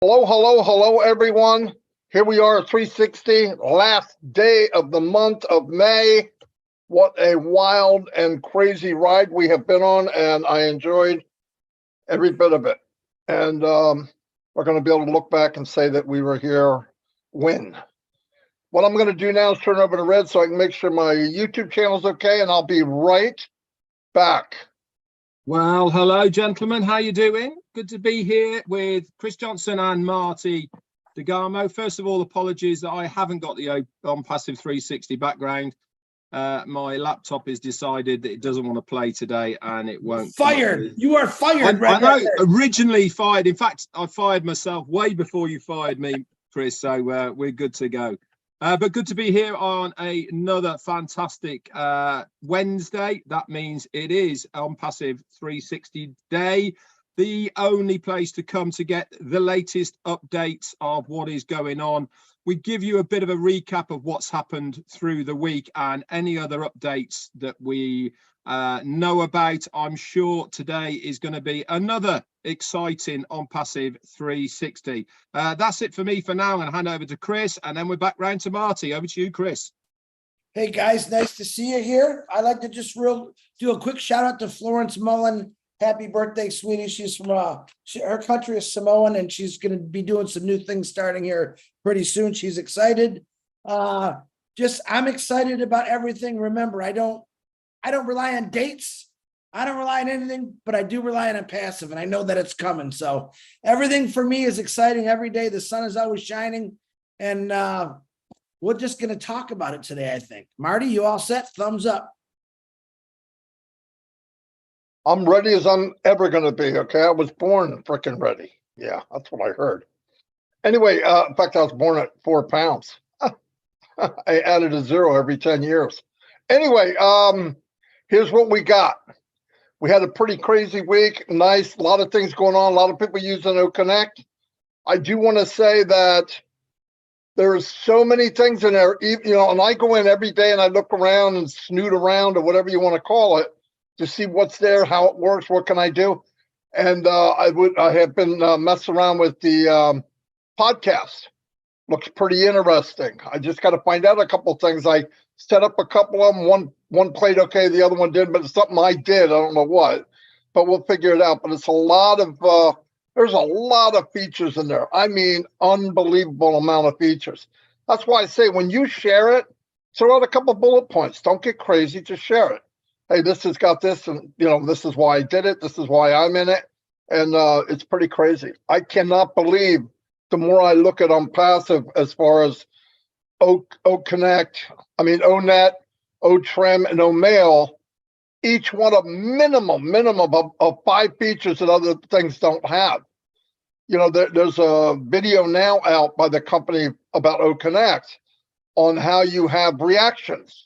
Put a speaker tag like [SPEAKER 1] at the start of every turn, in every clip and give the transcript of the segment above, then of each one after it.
[SPEAKER 1] Hello, hello, hello, everyone. Here we are, 360, last day of the month of May. What a wild and crazy ride we have been on, and I enjoyed every bit of it. And we're going to be able to look back and say that we were here when. What I'm going to do now is turn over to Red so I can make sure my YouTube channel is okay, and I'll be right back.
[SPEAKER 2] Well, hello, gentlemen. How you doing? Good to be here with Chris Johnson and Marty DeGarmo. First of all, apologies that I haven't got the ONPASSIVE 360 background. My laptop has decided that it doesn't want to play today, and it won't.
[SPEAKER 3] Fired! You are fired.
[SPEAKER 2] I know. Originally fired. In fact, I fired myself way before you fired me, Chris. So we're good to go. But good to be here on another fantastic Wednesday. That means it is ONPASSIVE 360 day, the only place to come to get the latest updates of what is going on. We give you a bit of a recap of what's happened through the week and any other updates that we know about. I'm sure today is going to be another exciting ONPASSIVE 360. That's it for me for now. I'm going to hand over to Chris, and then we're back round to Marty. Over to you, Chris.
[SPEAKER 3] Hey guys, nice to see you here. I'd like to just do a quick shout out to Florence Mullen. Happy birthday, sweetie. She's from her country is Samoan, and she's going to be doing some new things starting here pretty soon. She's excited. I'm excited about everything. Remember, I don't rely on dates. I don't rely on anything, but I do rely on passive, and I know that it's coming. So everything for me is exciting every day. The sun is always shining, and we're just going to talk about it today, I think. Marty, you all set? Thumbs up.
[SPEAKER 1] I'm ready as I'm ever going to be, okay? I was born freaking ready. Yeah, that's what I heard. Anyway, in fact, I was born at 4 pounds. I added a 0 every 10 years. Anyway, here's what we got. We had a pretty crazy week. Nice, a lot of things going on. A lot of people using OConnect. I do want to say that there's so many things in there, and I go in every day and I look around and snoot around or whatever you want to call it to see what's there, how it works, what can I do. And I have been messing around with the podcast. Looks pretty interesting. I just got to find out a couple of things. I set up a couple of them. One played okay, the other one didn't, but it's something I did. I don't know what, but we'll figure it out. But it's a lot of there's a lot of features in there. I mean, unbelievable amount of features. That's why I say when you share it, throw out a couple of bullet points. Don't get crazy, just share it. Hey, this has got this, and this is why I did it. This is why I'm in it, and it's pretty crazy. I cannot believe the more I look at ONPASSIVE as far as OConnect, Onet, Otrim, and Omail, each one a minimum of 5 features that other things don't have. There's a video now out by the company about OConnect on how you have reactions.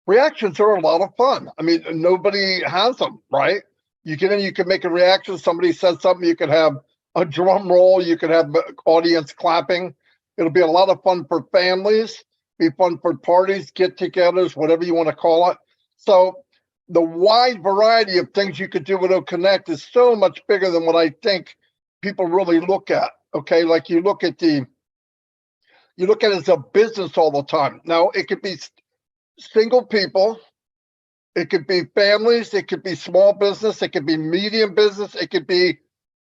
[SPEAKER 1] Reactions are a lot of fun. Nobody has them, right? You can make a reaction. Somebody says something, you can have a drum roll, you can have audience clapping. It'll be a lot of fun for families, be fun for parties, get-togethers, whatever you want to call it. So the wide variety of things you could do with OConnect is so much bigger than what I think people really look at. Okay, like you look at it as a business all the time. Now it could be single people, it could be families, it could be small business, it could be medium business, it could be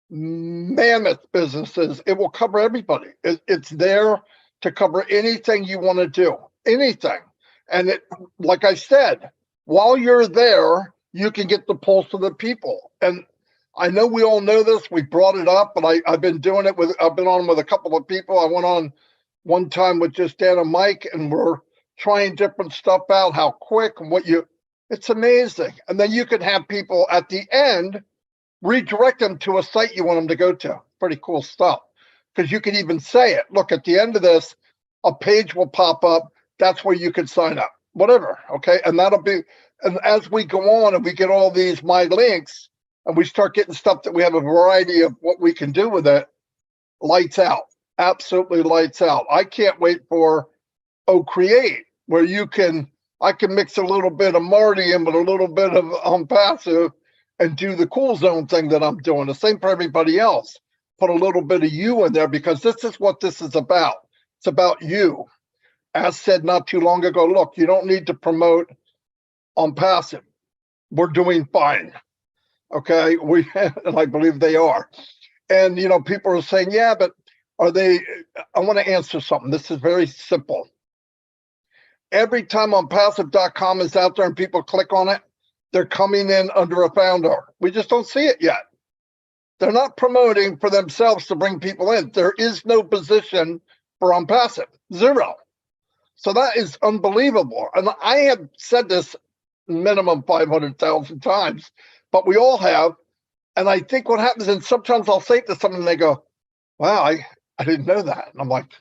[SPEAKER 1] mammoth businesses. It will cover everybody. It's there to cover anything you want to do, anything. And like I said, while you're there, you can get the pulse of the people. And I know we all know this. We brought it up, but I've been doing it I've been on with a couple of people. I went on one time with just Dan and Mike, and we're trying different stuff out, how quick and it's amazing. And then you can have people at the end redirect them to a site you want them to go to. Pretty cool stuff. Because you can even say it. Look, at the end of this, a page will pop up. That's where you can sign up. Whatever, okay? And and as we go on and we get all these my links, and we start getting stuff that we have a variety of what we can do with it, lights out. Absolutely lights out. I can't wait for Create, where I can mix a little bit of Marty in with a little bit of ONPASSIVE and do the cool zone thing that I'm doing. The same for everybody else. put a little bit of you in there because this is what this is about. It's about you. As said not too long ago, look, you don't need to promote on passive. We're doing fine. Okay. And I believe they are. And, you know, people are saying, yeah, but are they, I want to answer something. This is very simple. Every time OnPassive.com is out there and people click on it, they're coming in under a founder. We just don't see it yet. They're not promoting for themselves to bring people in. There is no position for OnPassive, zero. So that is unbelievable. And I have said this minimum 500,000 times, but we all have. And I think what happens, and sometimes I'll say to someone and they go, wow, I didn't know that. And I'm like,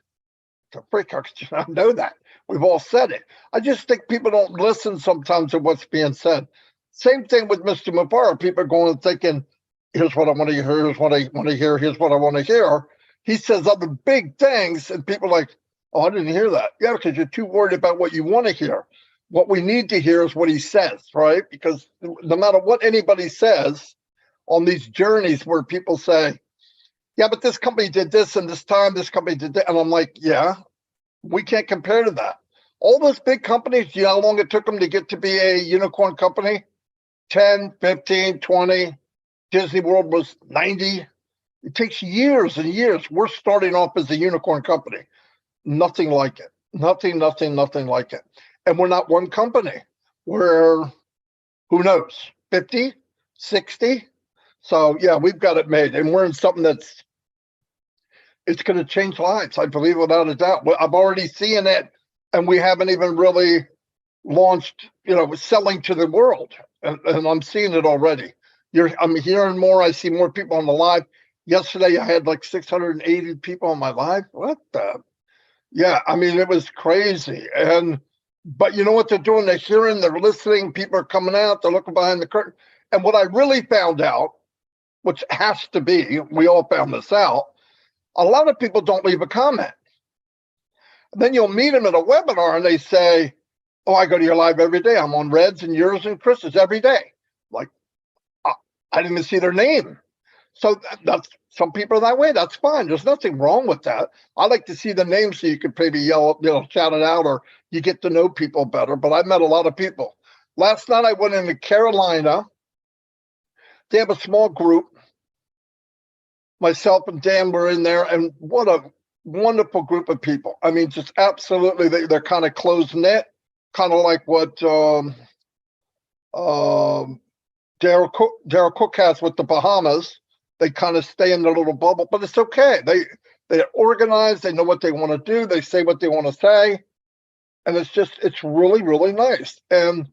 [SPEAKER 1] the freak, how could you not know that? We've all said it. I just think people don't listen sometimes to what's being said. Same thing with Mr. Mufara. People are going and thinking, here's what I want to hear, here's what I want to hear, here's what I want to hear. He says other big things, and people are like, oh, I didn't hear that. Yeah, because you're too worried about what you want to hear. What we need to hear is what he says, right? Because no matter what anybody says on these journeys where people say, yeah, but this company did this and this time, this company did that. And I'm like, yeah, we can't compare to that. All those big companies, you know how long it took them to get to be a unicorn company? 10, 15, 20. Disney World was 90. It takes years and years. We're starting off as a unicorn company. Nothing like it. Nothing like it. And we're not one company. We're, who knows, 50, 60? So yeah, we've got it made. And we're in something that's, it's going to change lives. I believe without a doubt. I've already seen it, and we haven't even really launched, you know, selling to the world. And I'm seeing it already. I'm hearing more. I see more people on the live. Yesterday, I had like 680 people on my live. What the? Yeah, I mean, it was crazy. But you know what they're doing? They're hearing, they're listening. People are coming out. They're looking behind the curtain. And what I really found out, which has to be, we all found this out, a lot of people don't leave a comment. Then you'll meet them at a webinar and they say, oh, I go to your live every day. I'm on Red's and yours and Chris's every day. Like, I didn't even see their name. So that's, some people are that way. That's fine. There's nothing wrong with that. I like to see the name so you could maybe yell, you know, shout it out, or you get to know people better. But I met a lot of people. Last night I went into Carolina. They have a small group. Myself and Dan were in there, and what a wonderful group of people. I mean, just absolutely, they're kind of close knit, kind of like what Daryl Cook has with the Bahamas. They kind of stay in their little bubble, but it's okay. They're organized. They know what they want to do. They say what they want to say, and it's really, really nice. And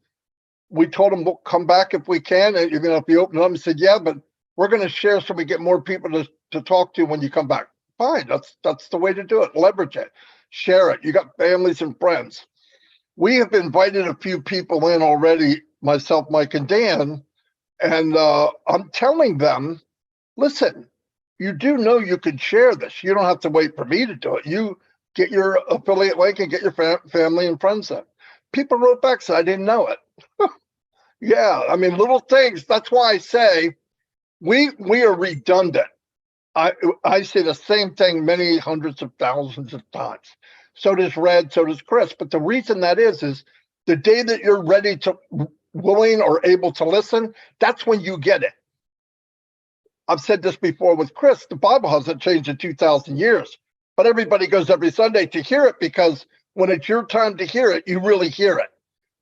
[SPEAKER 1] we told them we'll come back if we can. And you're going to be open up and said, yeah, but we're going to share so we get more people to talk to when you come back. Fine, that's the way to do it. Leverage it, share it. You got families and friends. We have invited a few people in already, myself, Mike, and Dan, and I'm telling them, listen, you do know you can share this. You don't have to wait for me to do it. You get your affiliate link and get your family and friends in. People wrote back, said, I didn't know it. Yeah, I mean, little things. That's why I say we are redundant. I say the same thing many hundreds of thousands of times. So does Red, so does Chris. But the reason that is the day that you're ready to, willing or able to listen, that's when you get it. I've said this before with Chris, the Bible hasn't changed in 2,000 years, but everybody goes every Sunday to hear it, because when it's your time to hear it, you really hear it.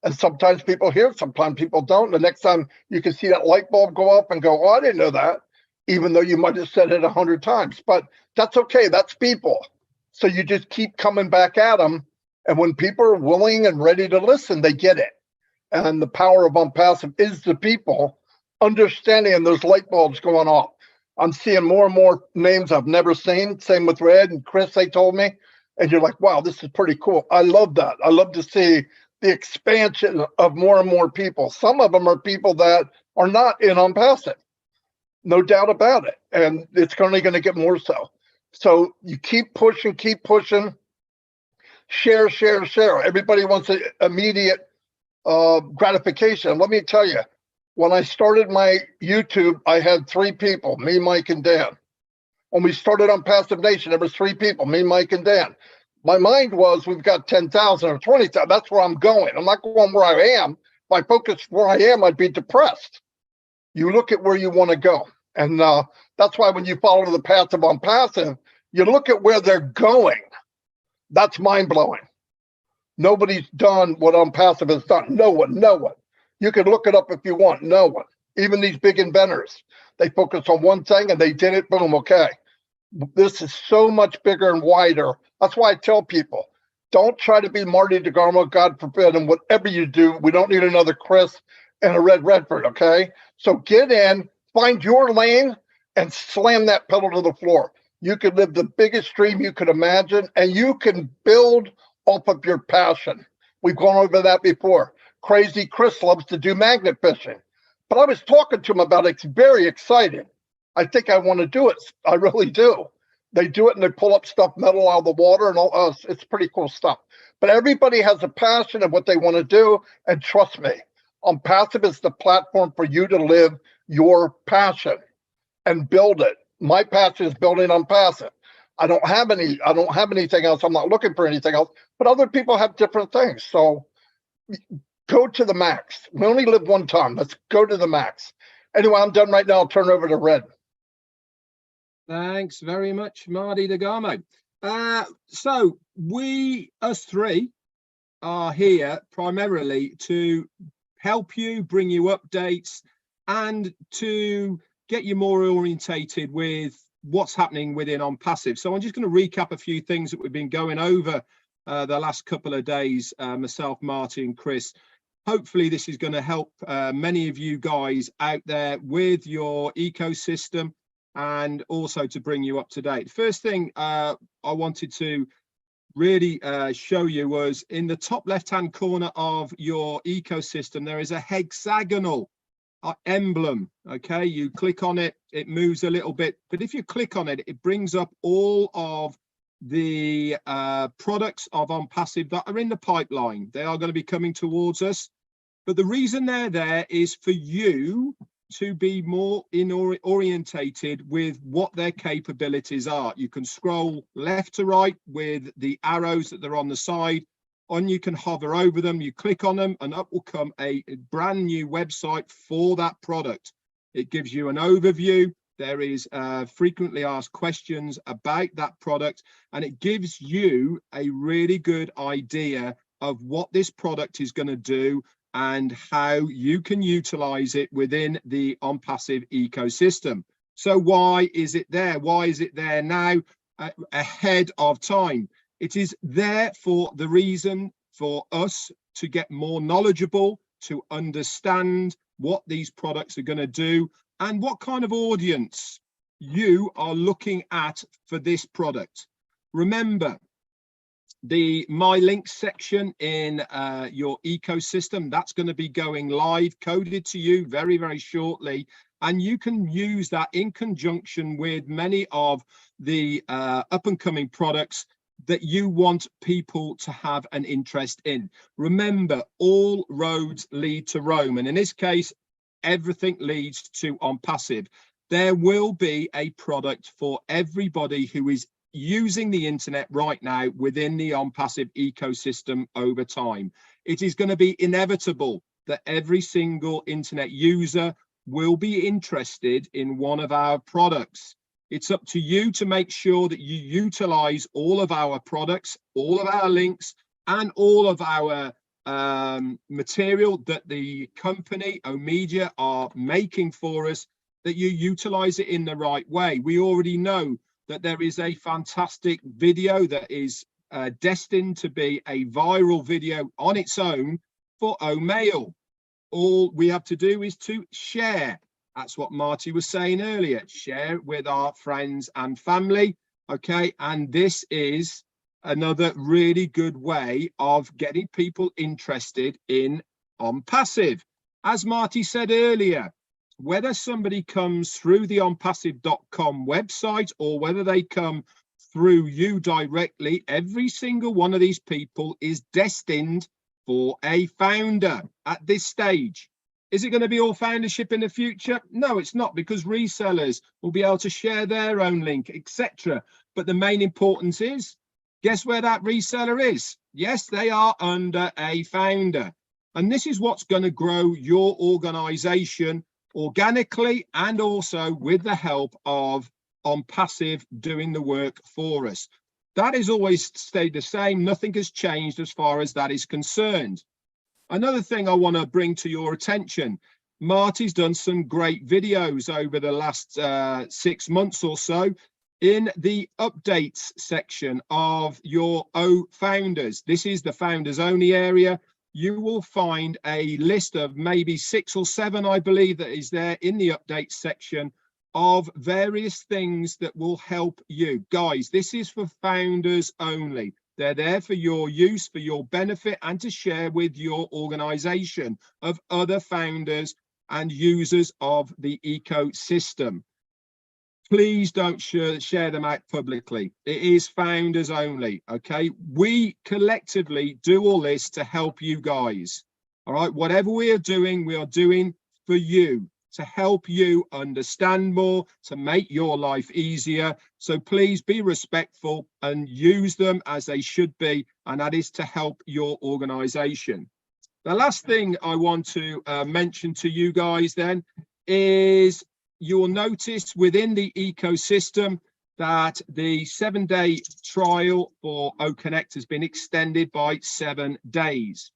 [SPEAKER 1] And sometimes people hear it, sometimes people don't. The next time you can see that light bulb go up and go, oh, I didn't know that, even though you might have said it 100 times. But that's okay. That's people. So you just keep coming back at them. And when people are willing and ready to listen, they get it. And the power of OnPassive is the people understanding, and those light bulbs going off. I'm seeing more and more names I've never seen. Same with Red and Chris, they told me. And you're like, wow, this is pretty cool. I love that. I love to see the expansion of more and more people. Some of them are people that are not in OnPassive. No doubt about it. And it's only going to get more so. So you keep pushing, share. Everybody wants an immediate gratification. Let me tell you, when I started my YouTube, I had 3 people, me, Mike, and Dan. When we started on Passive Nation, there was 3 people, me, Mike, and Dan. My mind was we've got 10,000 or 20,000. That's where I'm going. I'm not going where I am. If I focus where I am, I'd be depressed. You look at where you want to go. And that's why when you follow the passive on passive, you look at where they're going. That's mind blowing. Nobody's done what ONPASSIVE has done. No one. You can look it up if you want. No one. Even these big inventors, they focus on one thing and they did it. Boom. Okay. This is so much bigger and wider. That's why I tell people, don't try to be Marty DeGarmo, God forbid, and whatever you do, we don't need another Chris and a Redfern, okay? So get in, find your lane, and slam that pedal to the floor. You could live the biggest dream you could imagine, and you can build off of your passion. We've gone over that before. Crazy Chris loves to do magnet fishing. But I was talking to him about it. It's very exciting. I think I want to do it. I really do. They do it and they pull up stuff, metal out of the water, and all. It's pretty cool stuff. But everybody has a passion of what they want to do. And trust me, ONPASSIVE is the platform for you to live your passion and build it. My passion is building ONPASSIVE. I don't have anything else. I'm not looking for anything else. But other people have different things. So go to the max. We only live one time. Let's go to the max. Anyway, I'm done right now. I'll turn over to Red.
[SPEAKER 2] Thanks very much, Marty DeGarmo. So us 3 are here primarily to help you, bring you updates, and to get you more orientated with what's happening within ONPASSIVE. So I'm just going to recap a few things that we've been going over the last couple of days, myself, Marty, and Chris. Hopefully this is going to help many of you guys out there with your ecosystem and also to bring you up to date. First thing I wanted to really show you was in the top left-hand corner of your ecosystem, there is a hexagonal emblem. Okay, you click on it, it moves a little bit, but if you click on it, it brings up all of the products of ONPASSIVE that are in the pipeline. They are going to be coming towards us, but the reason they're there is for you to be more orientated with what their capabilities are. You can scroll left to right with the arrows that are on the side, and you can hover over them, you click on them, and up will come a brand new website for that product. It gives you an overview. There is frequently asked questions about that product, and it gives you a really good idea of what this product is going to do and how you can utilize it within the ONPASSIVE ecosystem. So why is it there? Why is it there now ahead of time? It is there for the reason for us to get more knowledgeable, to understand what these products are going to do and what kind of audience you are looking at for this product. Remember, the My Links section in your ecosystem, that's going to be going live, coded to you very, very shortly. And you can use that in conjunction with many of the up and coming products that you want people to have an interest in. Remember, all roads lead to Rome. And in this case, everything leads to ONPASSIVE. There will be a product for everybody who is using the internet right now within the ONPASSIVE ecosystem over time. It is going to be inevitable that every single internet user will be interested in one of our products. It's up to you to make sure that you utilize all of our products, all of our links, and all of our material that the company Omedia are making for us, that you utilize it in the right way. We already know that there is a fantastic video that is destined to be a viral video on its own for Omail. All we have to do is to share. That's what Marty was saying earlier. Share with our friends and family. Okay, and this is another really good way of getting people interested in ONPASSIVE. As Marty said earlier, whether somebody comes through the ONPASSIVE.com website or whether they come through you directly, every single one of these people is destined for a founder at this stage. Is it going to be all foundership in the future? No, it's not, because resellers will be able to share their own link, etc. But the main importance is, guess where that reseller is? Yes, they are under a founder. And this is what's going to grow your organization organically, and also with the help of ONPASSIVE doing the work for us. That has always stayed the same. Nothing has changed as far as that is concerned. Another thing I want to bring to your attention, Marty's done some great videos over the last 6 months or so in the updates section of your founders. This is the founders only area. You will find a list of maybe 6 or 7, I believe, that is there in the updates section of various things that will help you. Guys, this is for founders only. They're there for your use, for your benefit, and to share with your organization of other founders and users of the ecosystem. Please don't share them out publicly. It is founders only, okay? We collectively do all this to help you guys, all right? Whatever we are doing for you, to help you understand more, to make your life easier. So please be respectful and use them as they should be, and that is to help your organization. The last thing I want to mention to you guys then is, you'll notice within the ecosystem that the 7-day trial for OConnect has been extended by 7 days.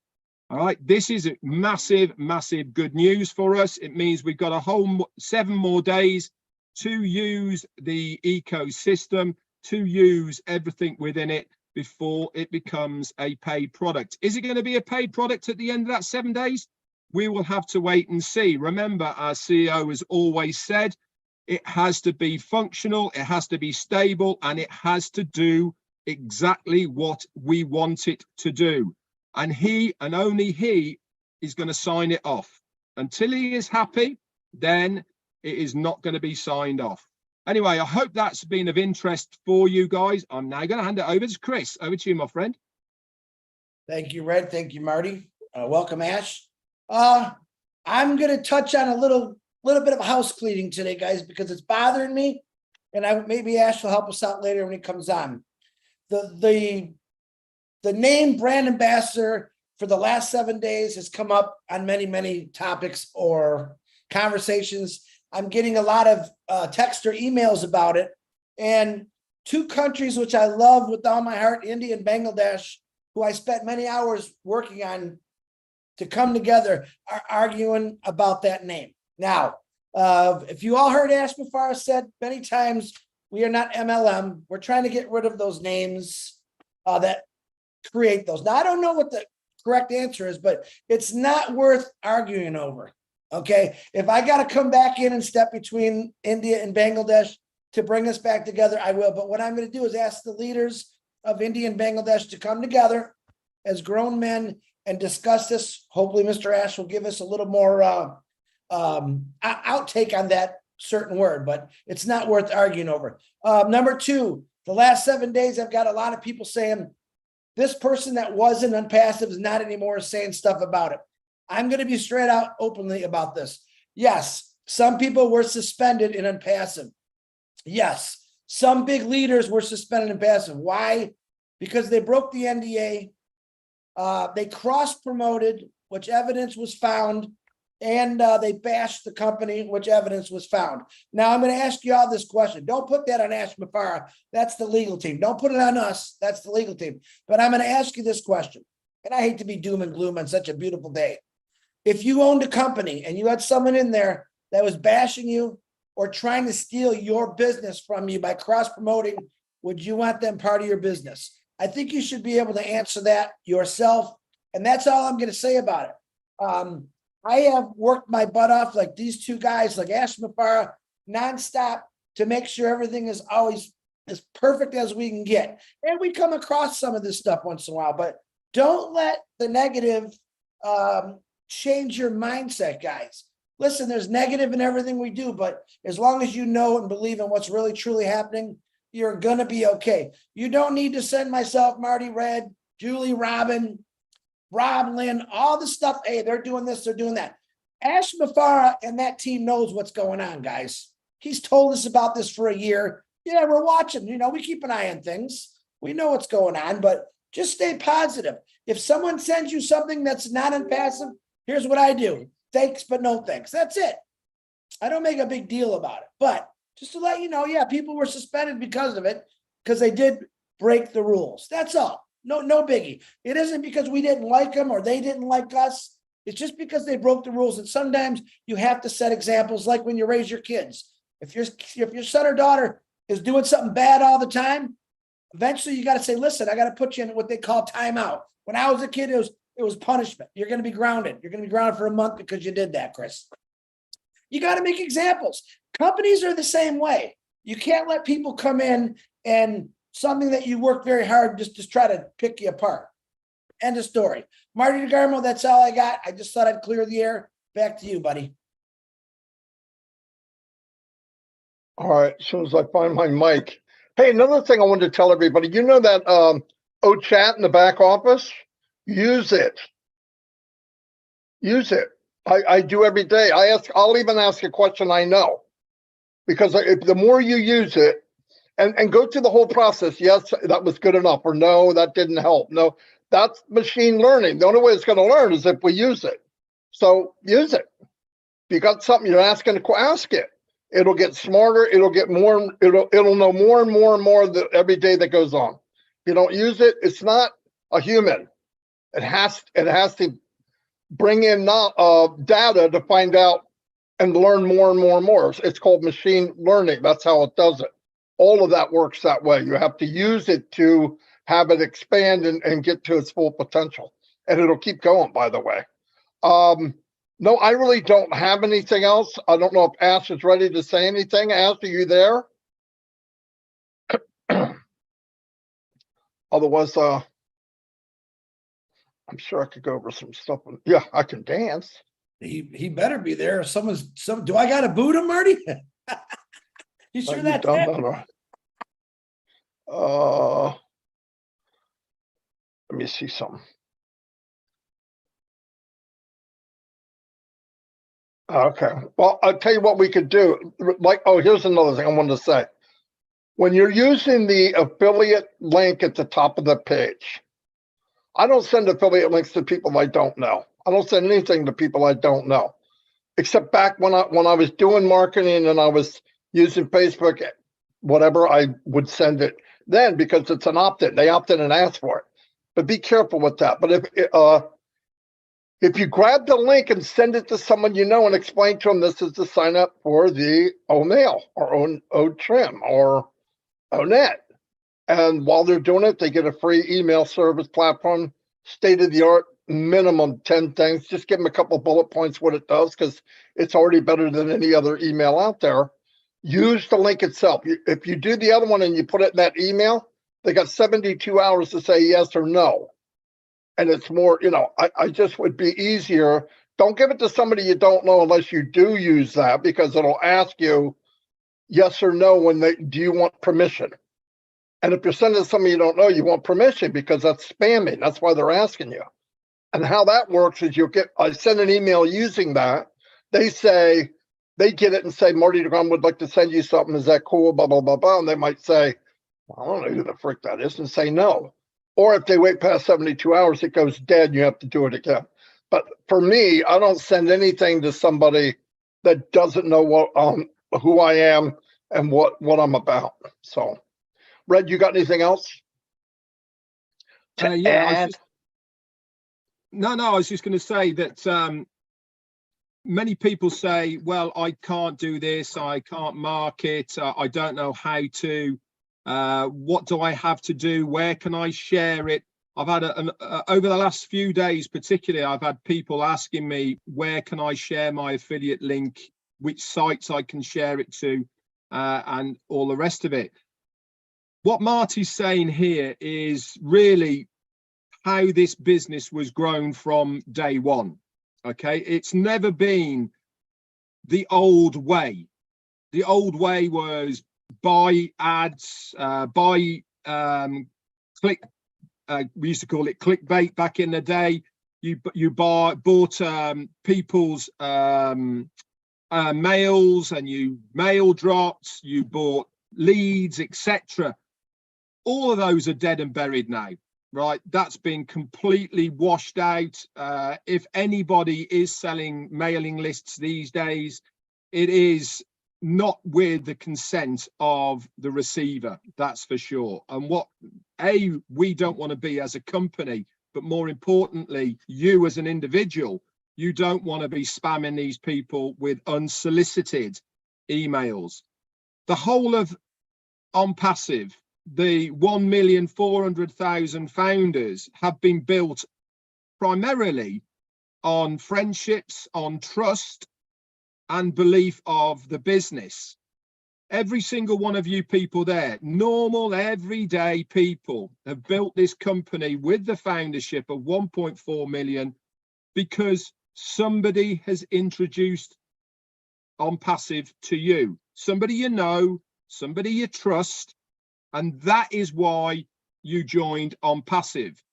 [SPEAKER 2] All right, this is massive, massive good news for us. It means we've got a whole 7 more days to use the ecosystem, to use everything within it before it becomes a paid product. Is it going to be a paid product at the end of that 7 days? We will have to wait and see. Remember, our CEO has always said it has to be functional, it has to be stable, and it has to do exactly what we want it to do. And he, and only he, is going to sign it off. Until he is happy, then it is not going to be signed off. Anyway, I hope that's been of interest for you guys. I'm now going to hand it over to Chris. Over to you, my friend.
[SPEAKER 3] Thank you, Red. Thank you, Marty. Welcome, Ash. I'm going to touch on a little bit of house cleaning today, guys, because it's bothering me, and maybe Ash will help us out later when he comes on. The name brand ambassador for the last 7 days has come up on many, many topics or conversations. I'm getting a lot of text or emails about it. And 2 countries which I love with all my heart, India and Bangladesh, who I spent many hours working on to come together, are arguing about that name. Now, if you all heard Ash Mafara said many times, we are not MLM. We're trying to get rid of those names that create those. Now, I don't know what the correct answer is, but it's not worth arguing over. Okay, if I got to come back in and step between India and Bangladesh to bring us back together, I will. But what I'm going to do is ask the leaders of India and Bangladesh to come together as grown men and discuss this. Hopefully, Mr. Ash will give us a little more outtake on that certain word, but it's not worth arguing over. Number 2, the last 7 days, I've got a lot of people saying, this person that wasn't ONPASSIVE is not anymore, saying stuff about it. I'm going to be straight out openly about this. Yes, some people were suspended in ONPASSIVE. Yes, some big leaders were suspended in ONPASSIVE. Why? Because they broke the NDA. They cross-promoted, which evidence was found, and they bashed the company, which evidence was found. Now, I'm going to ask you all this question. Don't put that on Ash Mafara. That's the legal team. Don't put it on us. That's the legal team. But I'm going to ask you this question, and I hate to be doom and gloom on such a beautiful day. If you owned a company and you had someone in there that was bashing you or trying to steal your business from you by cross-promoting, would you want them part of your business? I think you should be able to answer that yourself, and that's all I'm going to say about it. I have worked my butt off like these 2 guys, like Ash Mafara, nonstop to make sure everything is always as perfect as we can get. And we come across some of this stuff once in a while, but don't let the negative change your mindset, guys. Listen, there's negative in everything we do, but as long as you know and believe in what's really truly happening, you're going to be okay. You don't need to send myself, Marty, Red, Julie, Robin, Rob, Lynn, all the stuff. Hey, they're doing this, they're doing that. Ash Mafara and that team knows what's going on, guys. He's told us about this for a year. Yeah, we're watching. You know, we keep an eye on things. We know what's going on, but just stay positive. If someone sends you something that's not unpassive, here's what I do. Thanks, but no thanks. That's it. I don't make a big deal about it. But just to let you know, yeah, people were suspended because of it, because they did break the rules. That's all. No biggie. It isn't because we didn't like them or they didn't like us. It's just because they broke the rules. And sometimes you have to set examples, like when you raise your kids. If your son or daughter is doing something bad all the time, eventually you got to say, listen, I got to put you in what they call timeout. When I was a kid, it was punishment. You're going to be grounded. You're going to be grounded for a month because you did that, Chris. You got to make examples. Companies are the same way. You can't let people come in and something that you work very hard just try to pick you apart. End of story. Marty DeGarmo, that's all I got. I just thought I'd clear the air. Back to you, buddy.
[SPEAKER 1] All right, as soon as I find my mic. Hey, another thing I wanted to tell everybody, you know that chat in the back office? Use it. Use it. I do every day. I'll even ask a question I know. Because the more you use it, and go through the whole process, yes, that was good enough, or no, that didn't help. No, that's machine learning. The only way it's going to learn is if we use it. So use it. If you got something you're asking to ask it. It'll get smarter. It'll get more. It'll know more and more and more every day that goes on. If you don't use it, it's not a human. It has to bring in data to find out and learn more and more and more. It's called machine learning. That's how it does it. All of that works that way. You have to use it to have it expand and get to its full potential. And it'll keep going, by the way. No, I really don't have anything else. I don't know if Ash is ready to say anything. Ash, are you there? Otherwise, I'm sure I could go over some stuff. Yeah, I can dance.
[SPEAKER 3] He better be there. Do I got to boot him, Marty? You sure that's it?
[SPEAKER 1] Let me see something. Okay. Well, I'll tell you what we could do. Here's another thing I wanted to say. When you're using the affiliate link at the top of the page, I don't send affiliate links to people I don't know. I don't send anything to people I don't know, except back when I was doing marketing and I was using Facebook, whatever, I would send it then because it's an opt-in. They opt in and ask for it. But be careful with that. But if you grab the link and send it to someone you know and explain to them this is to sign up for the Omail or Otrim or Onet, and while they're doing it, they get a free email service platform, state-of-the-art, minimum 10 things. Just give them a couple bullet points what it does because it's already better than any other email out there. Use the link itself. If you do the other one and you put it in that email, they got 72 hours to say yes or no. And it's more, I just would be easier. Don't give it to somebody you don't know unless you do use that because it'll ask you yes or no do you want permission? And if you're sending somebody you don't know, you want permission because that's spamming. That's why they're asking you. And how that works is I send an email using that. They get it and say, Marty DeGarmo would like to send you something. Is that cool? Blah, blah, blah, blah. And they might say, well, I don't know who the frick that is, and say no. Or if they wait past 72 hours, it goes dead and you have to do it again. But for me, I don't send anything to somebody that doesn't know who I am and what I'm about. So, Red, you got anything else?
[SPEAKER 2] I was just going to say that many people say, well, I can't do this, I can't market, I don't know how to. What do I have to do? Where can I share it? I've had over the last few days, particularly, I've had people asking me, where can I share my affiliate link, which sites I can share it to, and all the rest of it. What Marty's saying here is really how this business was grown from day one. Okay, it's never been the old way. The old way was buy ads, click. We used to call it clickbait back in the day. you bought people's mails, and you mail dropped, you bought leads, etc. All of those are dead and buried now, right? That's been completely washed out. If anybody is selling mailing lists these days, it is not with the consent of the receiver, that's for sure. And what we don't want to be as a company, but more importantly, you as an individual, you don't want to be spamming these people with unsolicited emails. The whole of ONPASSIVE, the 1,400,000 founders, have been built primarily on friendships, on trust and belief of the business. Every single one of you people there, normal, everyday people, have built this company with the foundership of 1.4 million because somebody has introduced ONPASSIVE to you. Somebody you know, somebody you trust, and that is why you joined ONPASSIVE.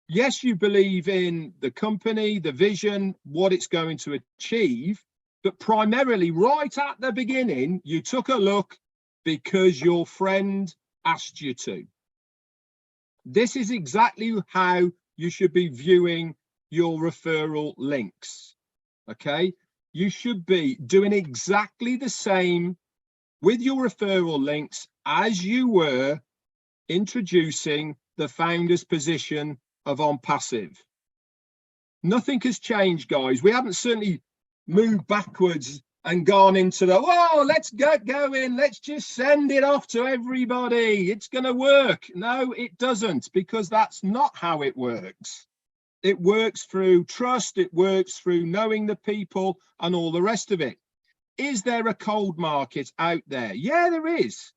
[SPEAKER 2] Yes, you believe in the company, the vision, what it's going to achieve, but primarily right at the beginning, you took a look because your friend asked you to. This is exactly how you should be viewing your referral links, okay? You should be doing exactly the same with your referral links as you were introducing the founder's position of ONPASSIVE. Nothing has changed, guys. We haven't certainly moved backwards and gone into the, whoa, let's get going, let's just send it off to everybody, it's going to work. No, it doesn't, because that's not how it works. It works through trust, it works through knowing the people and all the rest of it. Is there a cold market out there? Yeah, there is.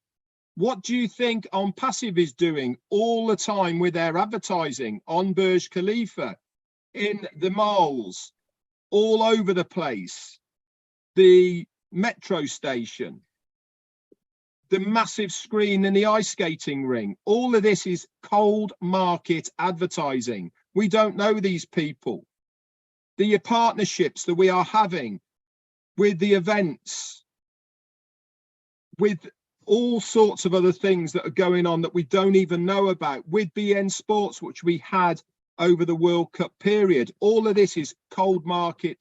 [SPEAKER 2] What do you think ONPASSIVE is doing all the time with their advertising on Burj Khalifa, in the malls, all over the place, the metro station, the massive screen in the ice skating ring? All of this is cold market advertising. We don't know these people. The partnerships that we are having with the events, with all sorts of other things that are going on that we don't even know about, with BN Sports, which we had over the World Cup period. All of this is cold market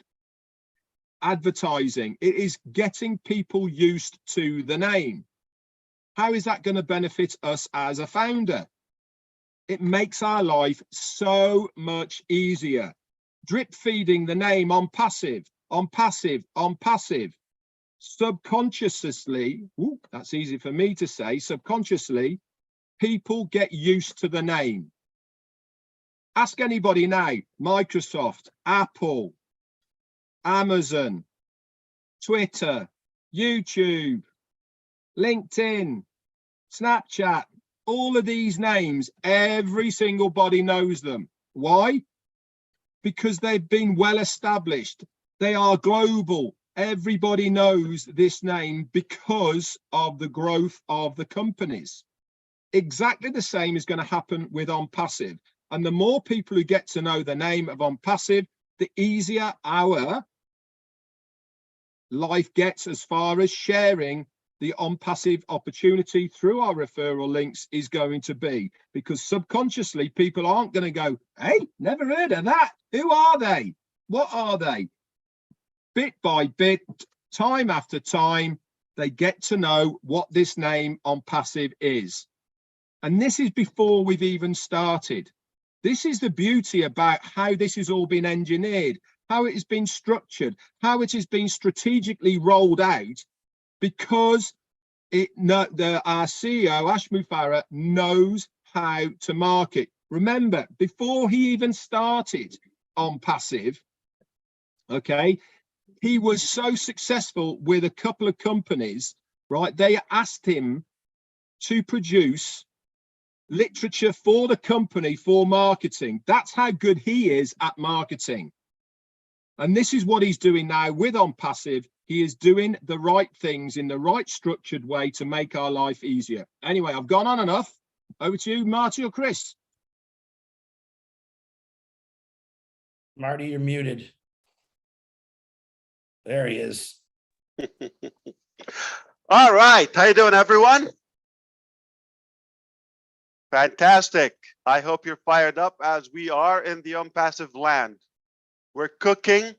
[SPEAKER 2] advertising. It is getting people used to the name. How is that going to benefit us as a founder? It makes our life so much easier. Drip feeding the name ONPASSIVE, ONPASSIVE, ONPASSIVE. Subconsciously, that's easy for me to say, subconsciously, people get used to the name. Ask anybody now, Microsoft, Apple, Amazon, Twitter, YouTube, LinkedIn, Snapchat, all of these names, every single body knows them. Why? Because they've been well established. They are global. Everybody knows this name because of the growth of the companies. Exactly the same is going to happen with ONPASSIVE. And the more people who get to know the name of ONPASSIVE, the easier our life gets as far as sharing the ONPASSIVE opportunity through our referral links is going to be. Because subconsciously, people aren't going to go, hey, never heard of that. Who are they? What are they? Bit by bit, time after time, they get to know what this name ONPASSIVE is. And this is before we've even started. This is the beauty about how this has all been engineered, how it has been structured, how it has been strategically rolled out, because our CEO, Ash Mufareh, knows how to market. Remember, before he even started ONPASSIVE, okay, he was so successful with a couple of companies, right? They asked him to produce literature for the company for marketing. That's how good he is at marketing. And this is what he's doing now with ONPASSIVE. He is doing the right things in the right structured way to make our life easier. Anyway, I've gone on enough. Over to you, Marty or Chris.
[SPEAKER 3] Marty, you're muted. There he is.
[SPEAKER 4] All right. How you doing, everyone? Fantastic. I hope you're fired up as we are in the ONPASSIVE land. We're cooking.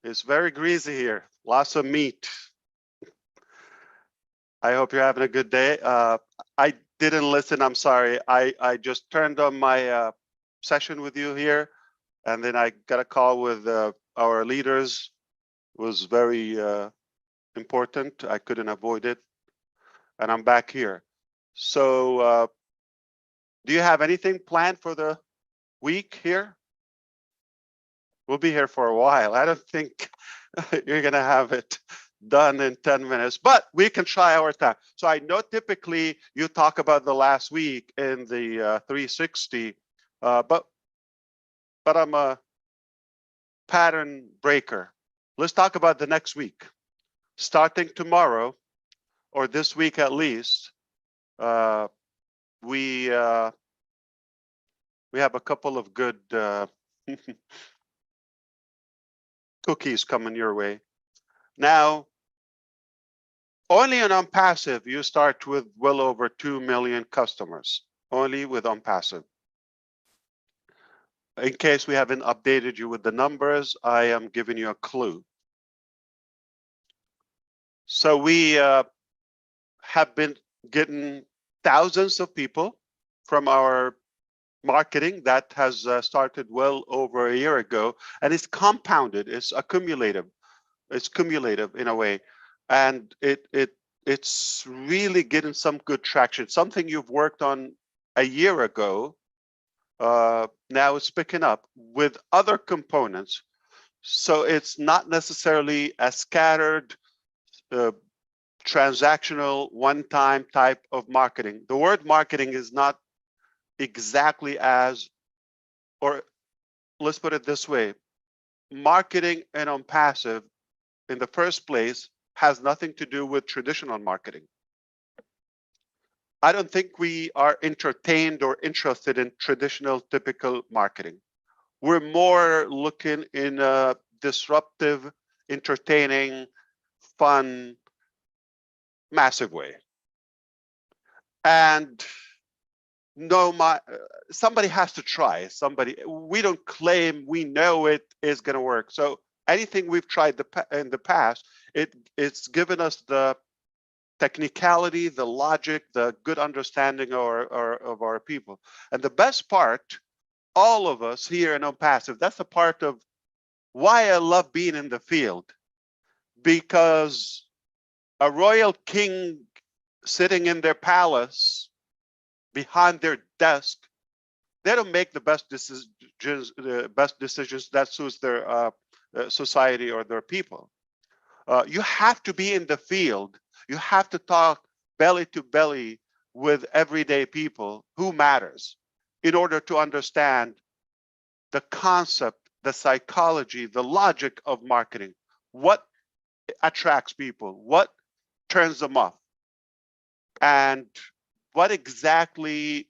[SPEAKER 4] It's very greasy here. Lots of meat. I hope you're having a good day. I didn't listen. I'm sorry. I just turned on my session with you here, and then I got a call with our leaders. It was very important. I couldn't avoid it, and I'm back here. So do you have anything planned for the week here? We'll be here for a while. I don't think you're gonna have it done in 10 minutes, but we can try our time. So I know typically you talk about the last week in the 360, but I'm a pattern breaker. Let's talk about the next week. Starting tomorrow, or this week at least, we have a couple of good cookies coming your way. Now, only on ONPASSIVE, you start with well over 2 million customers, only with ONPASSIVE. In case we haven't updated you with the numbers, I am giving you a clue. So we have been getting thousands of people from our marketing that has started well over a year ago, and it's compounded, it's accumulative. It's cumulative in a way, and it's really getting some good traction. Something you've worked on a year ago, now it's picking up with other components. So it's not necessarily a scattered, transactional, one-time type of marketing. The word marketing is not exactly as, or let's put it this way: marketing and ONPASSIVE in the first place has nothing to do with traditional marketing. I don't think we are entertained or interested in traditional typical marketing. We're more looking in a disruptive, entertaining, fun, massive way. And no, somebody has to try. We don't claim we know it is going to work. So anything we've tried in the past, it's given us the technicality, the logic, the good understanding of our people. And the best part, all of us here in ONPASSIVE, that's a part of why I love being in the field, because a royal king sitting in their palace behind their desk, they don't make the best decisions that suits their society or their people. You have to be in the field. You have to talk belly to belly with everyday people who matters in order to understand the concept, the psychology, the logic of marketing. What attracts people? What turns them off? And what exactly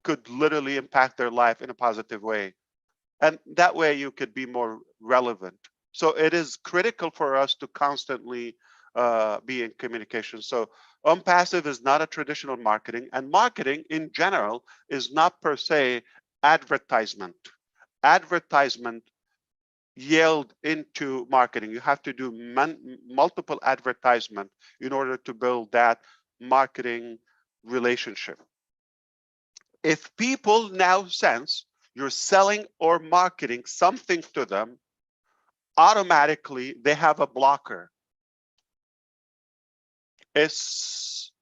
[SPEAKER 4] could literally impact their life in a positive way? And that way you could be more relevant. So it is critical for us to constantly be in communication. So ONPASSIVE is not a traditional marketing, and marketing in general is not per se advertisement. Advertisement yield into marketing. You have to do multiple advertisement in order to build that marketing relationship. If people now sense you're selling or marketing something to them, automatically they have a blocker. It's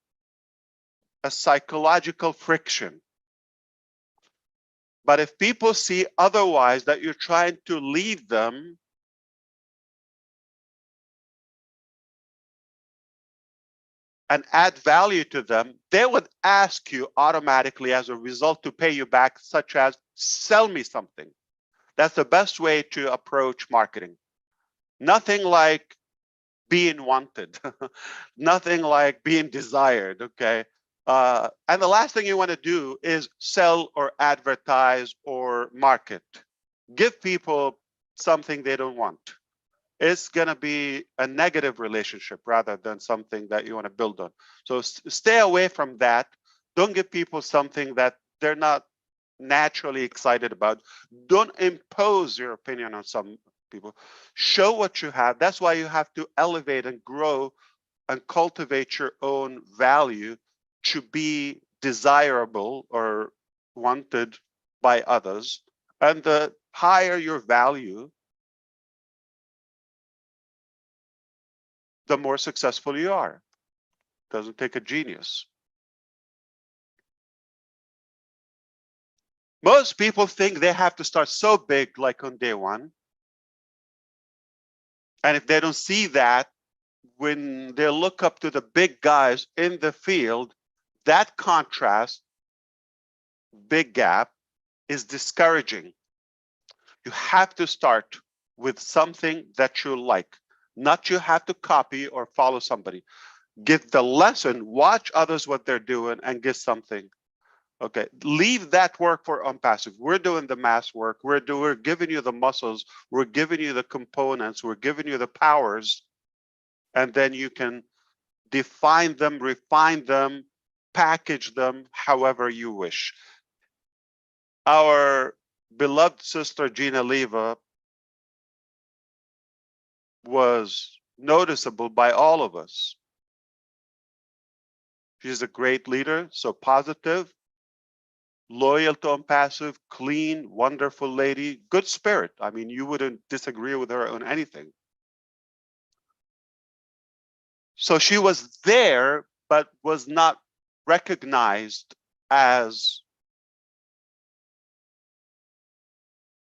[SPEAKER 4] a psychological friction. But if people see otherwise, that you're trying to lead them, and add value to them, they would ask you automatically as a result to pay you back, such as sell me something. That's the best way to approach marketing. Nothing like being wanted, nothing like being desired, okay? And the last thing you want to do is sell or advertise or market. give people something they don't want. It's going to be a negative relationship rather than something that you want to build on. So stay away from that. Don't give people something that they're not naturally excited about. Don't impose your opinion on some people. Show what you have. That's why you have to elevate and grow and cultivate your own value to be desirable or wanted by others. And the higher your value, the more successful you are. Doesn't take a genius. Most people think they have to start so big, like on day one. And if they don't see that, when they look up to the big guys in the field, that contrast, big gap, is discouraging. You have to start with something that you like, not you have to copy or follow somebody. Get the lesson, watch others what they're doing, and get something. Okay, leave that work for ONPASSIVE. We're doing the mass work. We're giving you the muscles. We're giving you the components. We're giving you the powers, and then you can define them, refine them, package them however you wish. Our beloved sister Gina Leva was noticeable by all of us. She's a great leader, so positive, loyal to ONPASSIVE, clean, wonderful lady, good spirit. I mean, you wouldn't disagree with her on anything. So she was there, but was not recognized as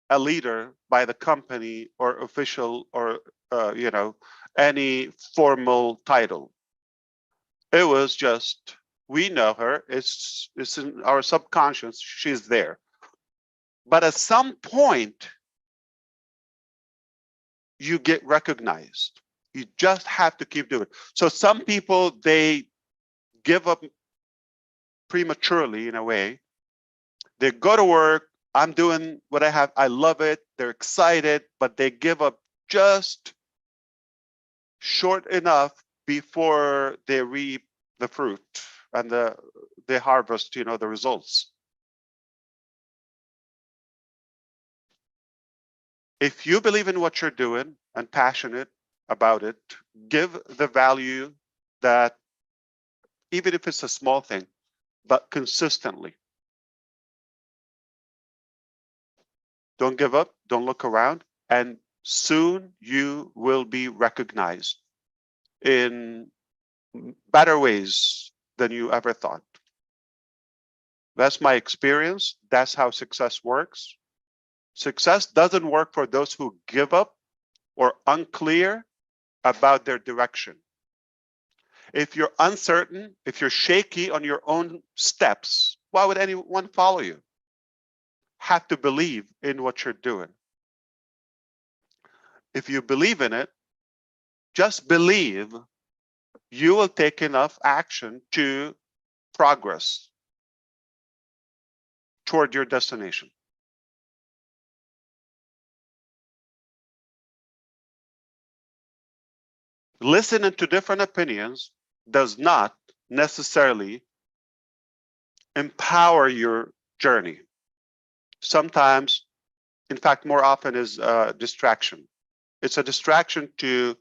[SPEAKER 4] a leader by the company or official or any formal title. It was just, we know her, it's in our subconscious, she's there. But at some point, you get recognized. You just have to keep doing it. So some people, they give up prematurely in a way. They go to work, I'm doing what I have, I love it, they're excited, but they give up just short enough before they reap the fruit and they harvest, the results. If you believe in what you're doing and passionate about it, give the value that, even if it's a small thing, but consistently. Don't give up, don't look around, and soon you will be recognized in better ways than you ever thought. That's my experience. That's how success works. Success doesn't work for those who give up or unclear about their direction. If you're uncertain, if you're shaky on your own steps, why would anyone follow you? Have to believe in what you're doing. If you believe in it, just believe, you will take enough action to progress toward your destination. Listening to different opinions does not necessarily empower your journey. Sometimes, in fact, more often is a distraction. It's a distraction to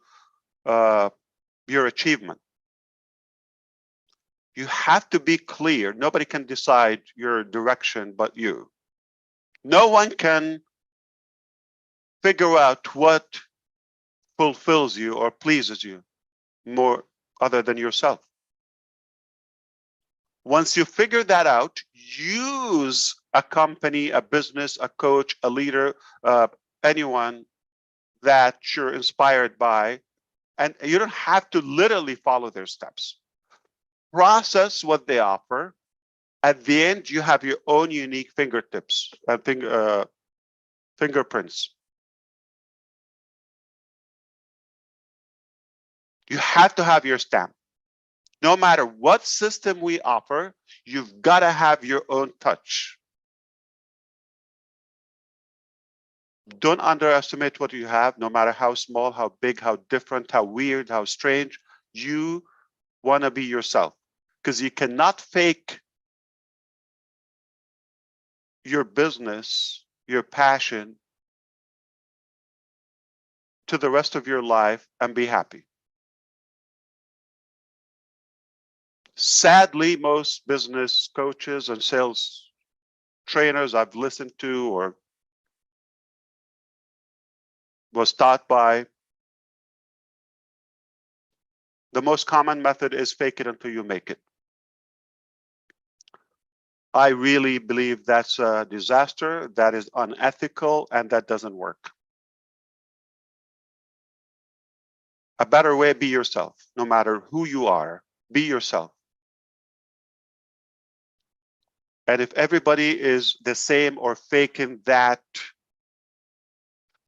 [SPEAKER 4] your achievement. You have to be clear. Nobody can decide your direction but you. No one can figure out what fulfills you or pleases you more other than yourself. Once you figure that out, use a company, a business, a coach, a leader, anyone that you're inspired by, and you don't have to literally follow their steps. Process what they offer. At the end, you have your own unique fingertips, fingerprints. You have to have your stamp. No matter what system we offer, you've got to have your own touch. Don't underestimate what you have, no matter how small, how big, how different, how weird, how strange. You want to be yourself, because you cannot fake your business, your passion to the rest of your life and be happy. Sadly, most business coaches and sales trainers I've listened to or was taught by, the most common method is fake it until you make it. I really believe that's a disaster, that is unethical, and that doesn't work. A better way, be yourself. No matter who you are, be yourself. And if everybody is the same or faking that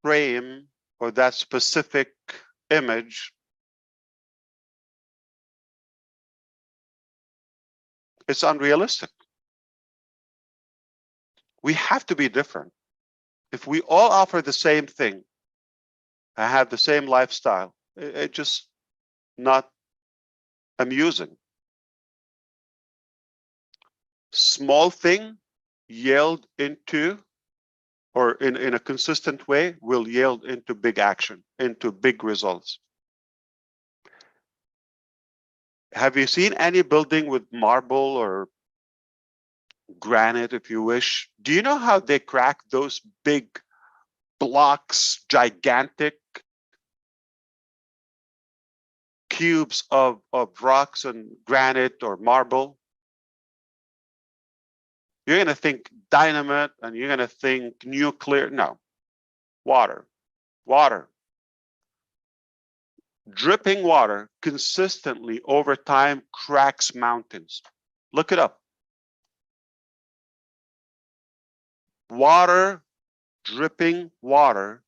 [SPEAKER 4] frame or that specific image, it's unrealistic. We have to be different. If we all offer the same thing and have the same lifestyle, it's just not amusing. Small thing yield into, or in a consistent way, will yield into big action, into big results. Have you seen any building with marble or granite, if you wish? Do you know how they crack those big blocks, gigantic cubes of rocks and granite or marble? You're going to think dynamite and you're going to think nuclear. No, water, water. Dripping water consistently over time cracks mountains. Look it up. Water, dripping water.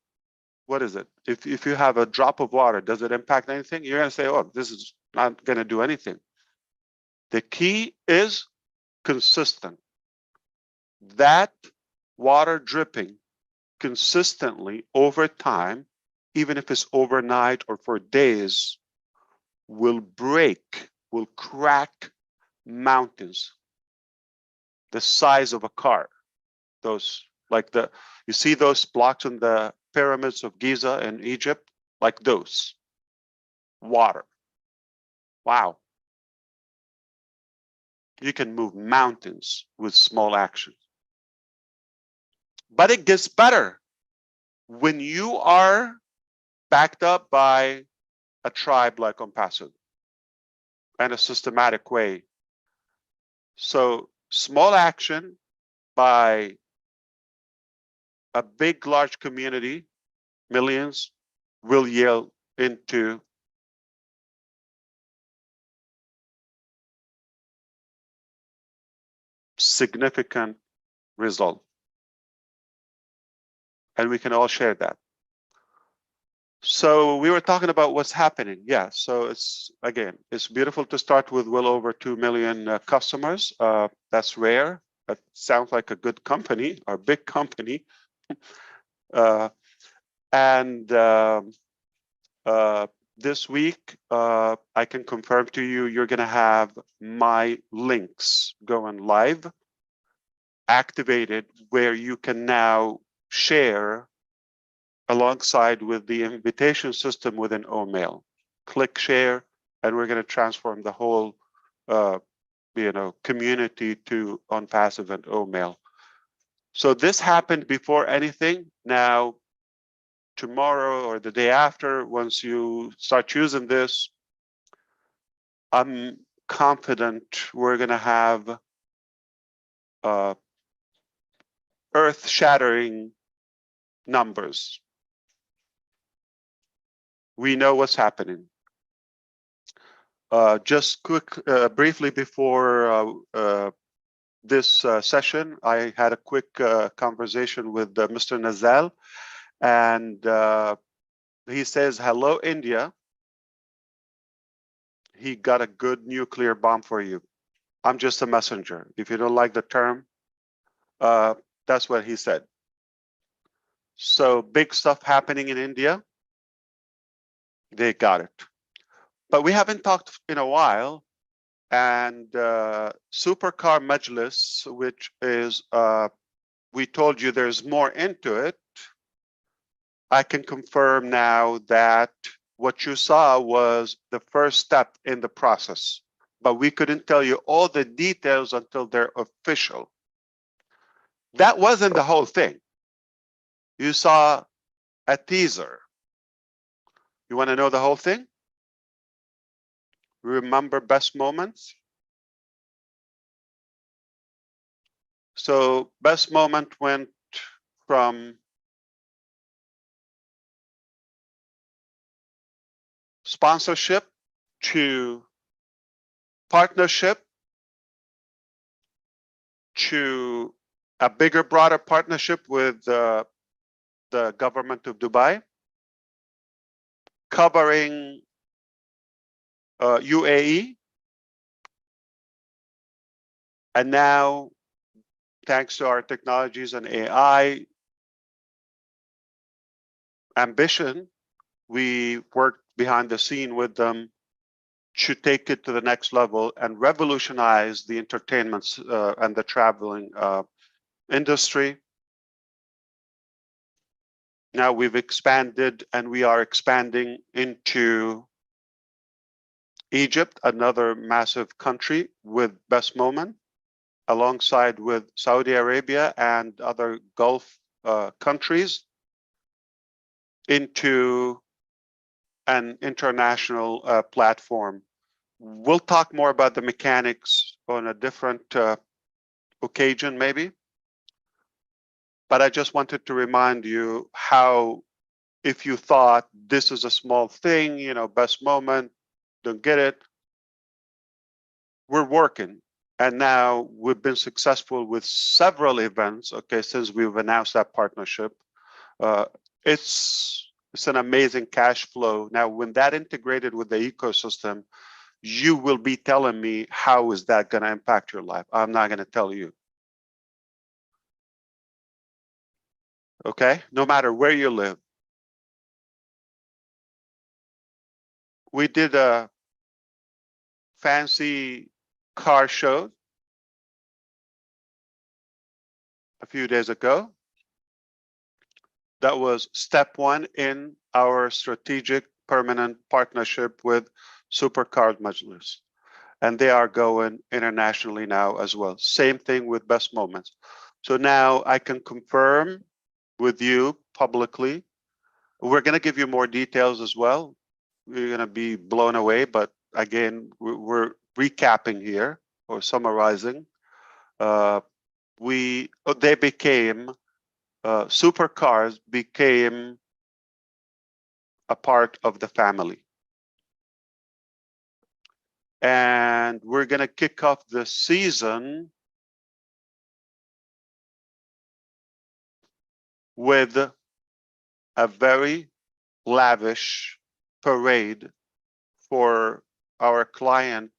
[SPEAKER 4] What is it? If you have a drop of water, does it impact anything? You're going to say, oh, this is not going to do anything. The key is consistent. That water dripping consistently over time, even if it's overnight or for days, will break, will crack mountains the size of a car. Those, like you see those blocks in the pyramids of Giza in Egypt, like those. Water. Wow. You can move mountains with small actions. But it gets better when you are backed up by a tribe like ONPASSIVE and a systematic way. So small action by a big, large community, millions, will yield into significant result. And we can all share that. So we were talking about what's happening. Yeah, so it's, again, it's beautiful to start with well over 2 million customers. That's rare. That sounds like a good company or big company. This week, I can confirm to you, you're going to have my links going live, activated, where you can now share alongside with the invitation system within Omail. Click share, and we're going to transform the whole community to ONPASSIVE and Omail. So this happened before anything. Now, tomorrow or the day after, once you start using this, I'm confident we're going to have earth-shattering numbers. We know what's happening. Just briefly before this session, I had a quick conversation with Mr. Nazal, and he says, hello, India. He got a good nuclear bomb for you. I'm just a messenger. If you don't like the term, that's what he said. So big stuff happening in India. They got it. But we haven't talked in a while. And Supercar Majlis, which is, we told you there's more into it. I can confirm now that what you saw was the first step in the process, but we couldn't tell you all the details until they're official. That wasn't the whole thing. You saw a teaser. You want to know the whole thing? Remember best moments? So best moment went from sponsorship to partnership to a bigger, broader partnership with the government of Dubai, covering UAE, and now, thanks to our technologies and AI ambition, we worked behind the scene with them to take it to the next level and revolutionize the entertainment and the traveling industry. Now we've expanded and we are expanding into Egypt, another massive country with best moment, alongside with Saudi Arabia and other Gulf countries, into an international platform. We'll talk more about the mechanics on a different occasion, maybe. But I just wanted to remind you how, if you thought this is a small thing, you know, best moment, don't get it, we're working. And now we've been successful with several events, okay, since we've announced that partnership. It's an amazing cash flow. Now, when that integrated with the ecosystem, you will be telling me how is that going to impact your life. I'm not going to tell you. Okay, no matter where you live. We did a fancy car show a few days ago. That was step one in our strategic permanent partnership with Supercar Majlis. And they are going internationally now as well. Same thing with Best Moments. So now I can confirm with you publicly. We're going to give you more details as well. You're going to be blown away. But again, we're recapping here or summarizing. They became Supercars became a part of the family. And we're going to kick off the season with a very lavish parade for our client.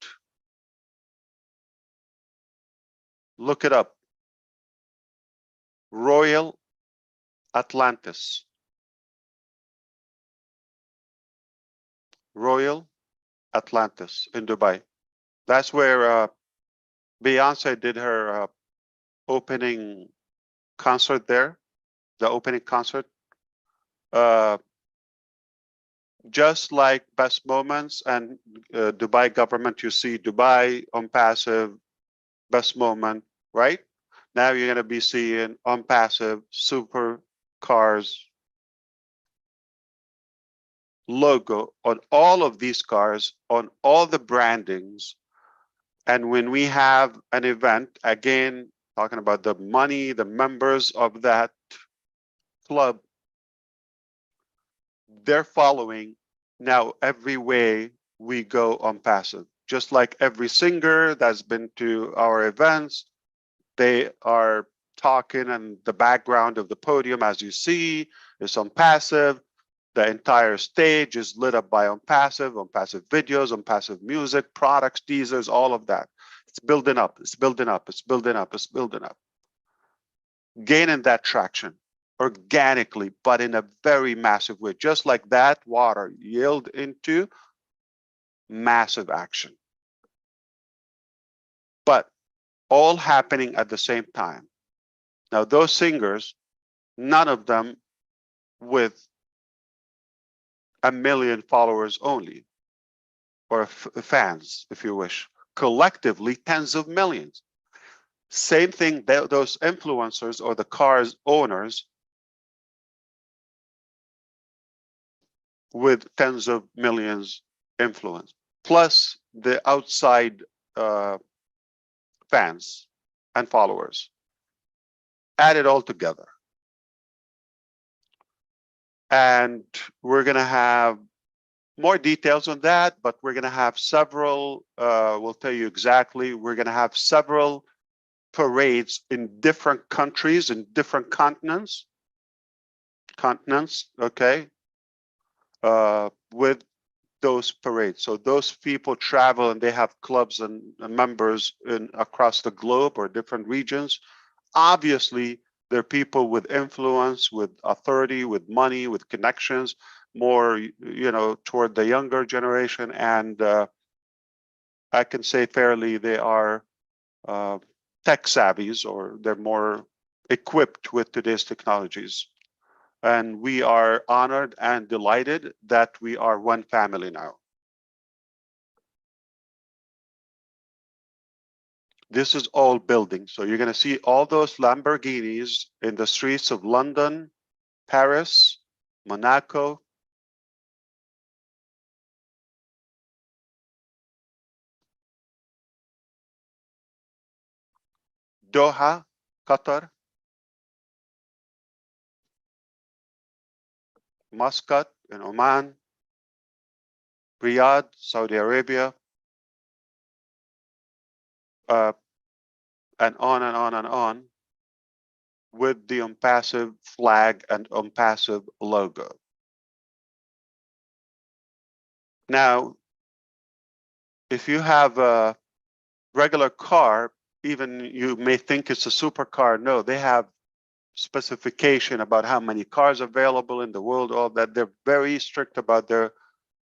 [SPEAKER 4] Look it up. Royal Atlantis. Royal Atlantis in Dubai. That's where Beyonce did her opening concert there, the opening concert. Just like Best Moments and Dubai government, you see Dubai ONPASSIVE Best Moment, right? Now you're going to be seeing ONPASSIVE Supercars logo on all of these cars, on all the brandings. And when we have an event, again, talking about the money, the members of that club, they're following now every way we go ONPASSIVE. Just like every singer that's been to our events, they are talking, and the background of the podium, as you see, is ONPASSIVE. The entire stage is lit up by ONPASSIVE videos, ONPASSIVE music, products, teasers, all of that. It's building up, it's building up, it's building up, it's building up. Gaining that traction organically, but in a very massive way. Just like that water yield into massive action. But all happening at the same time. Now, those singers, none of them with 1 million followers only, or fans, if you wish. Collectively, tens of millions. Same thing, those influencers or the cars owners with tens of millions influence, plus the outside fans and followers. Add it all together. And we're going to have more details on that, but we're going to have several, we'll tell you exactly, we're going to have several parades in different countries, in different continents, okay, with those parades. So those people travel and they have clubs and members across the globe or different regions. Obviously, they're people with influence, with authority, with money, with connections, more, toward the younger generation. And I can say fairly they are tech savvies, or they're more equipped with today's technologies. And we are honored and delighted that we are one family now. This is all building. So you're going to see all those Lamborghinis in the streets of London, Paris, Monaco, Doha, Qatar, Muscat in Oman, Riyadh, Saudi Arabia, and on and on and on, with the ONPASSIVE flag and ONPASSIVE logo. Now, if you have a regular car, even you may think it's a supercar. No, they have specification about how many cars available in the world, all that. They're very strict about their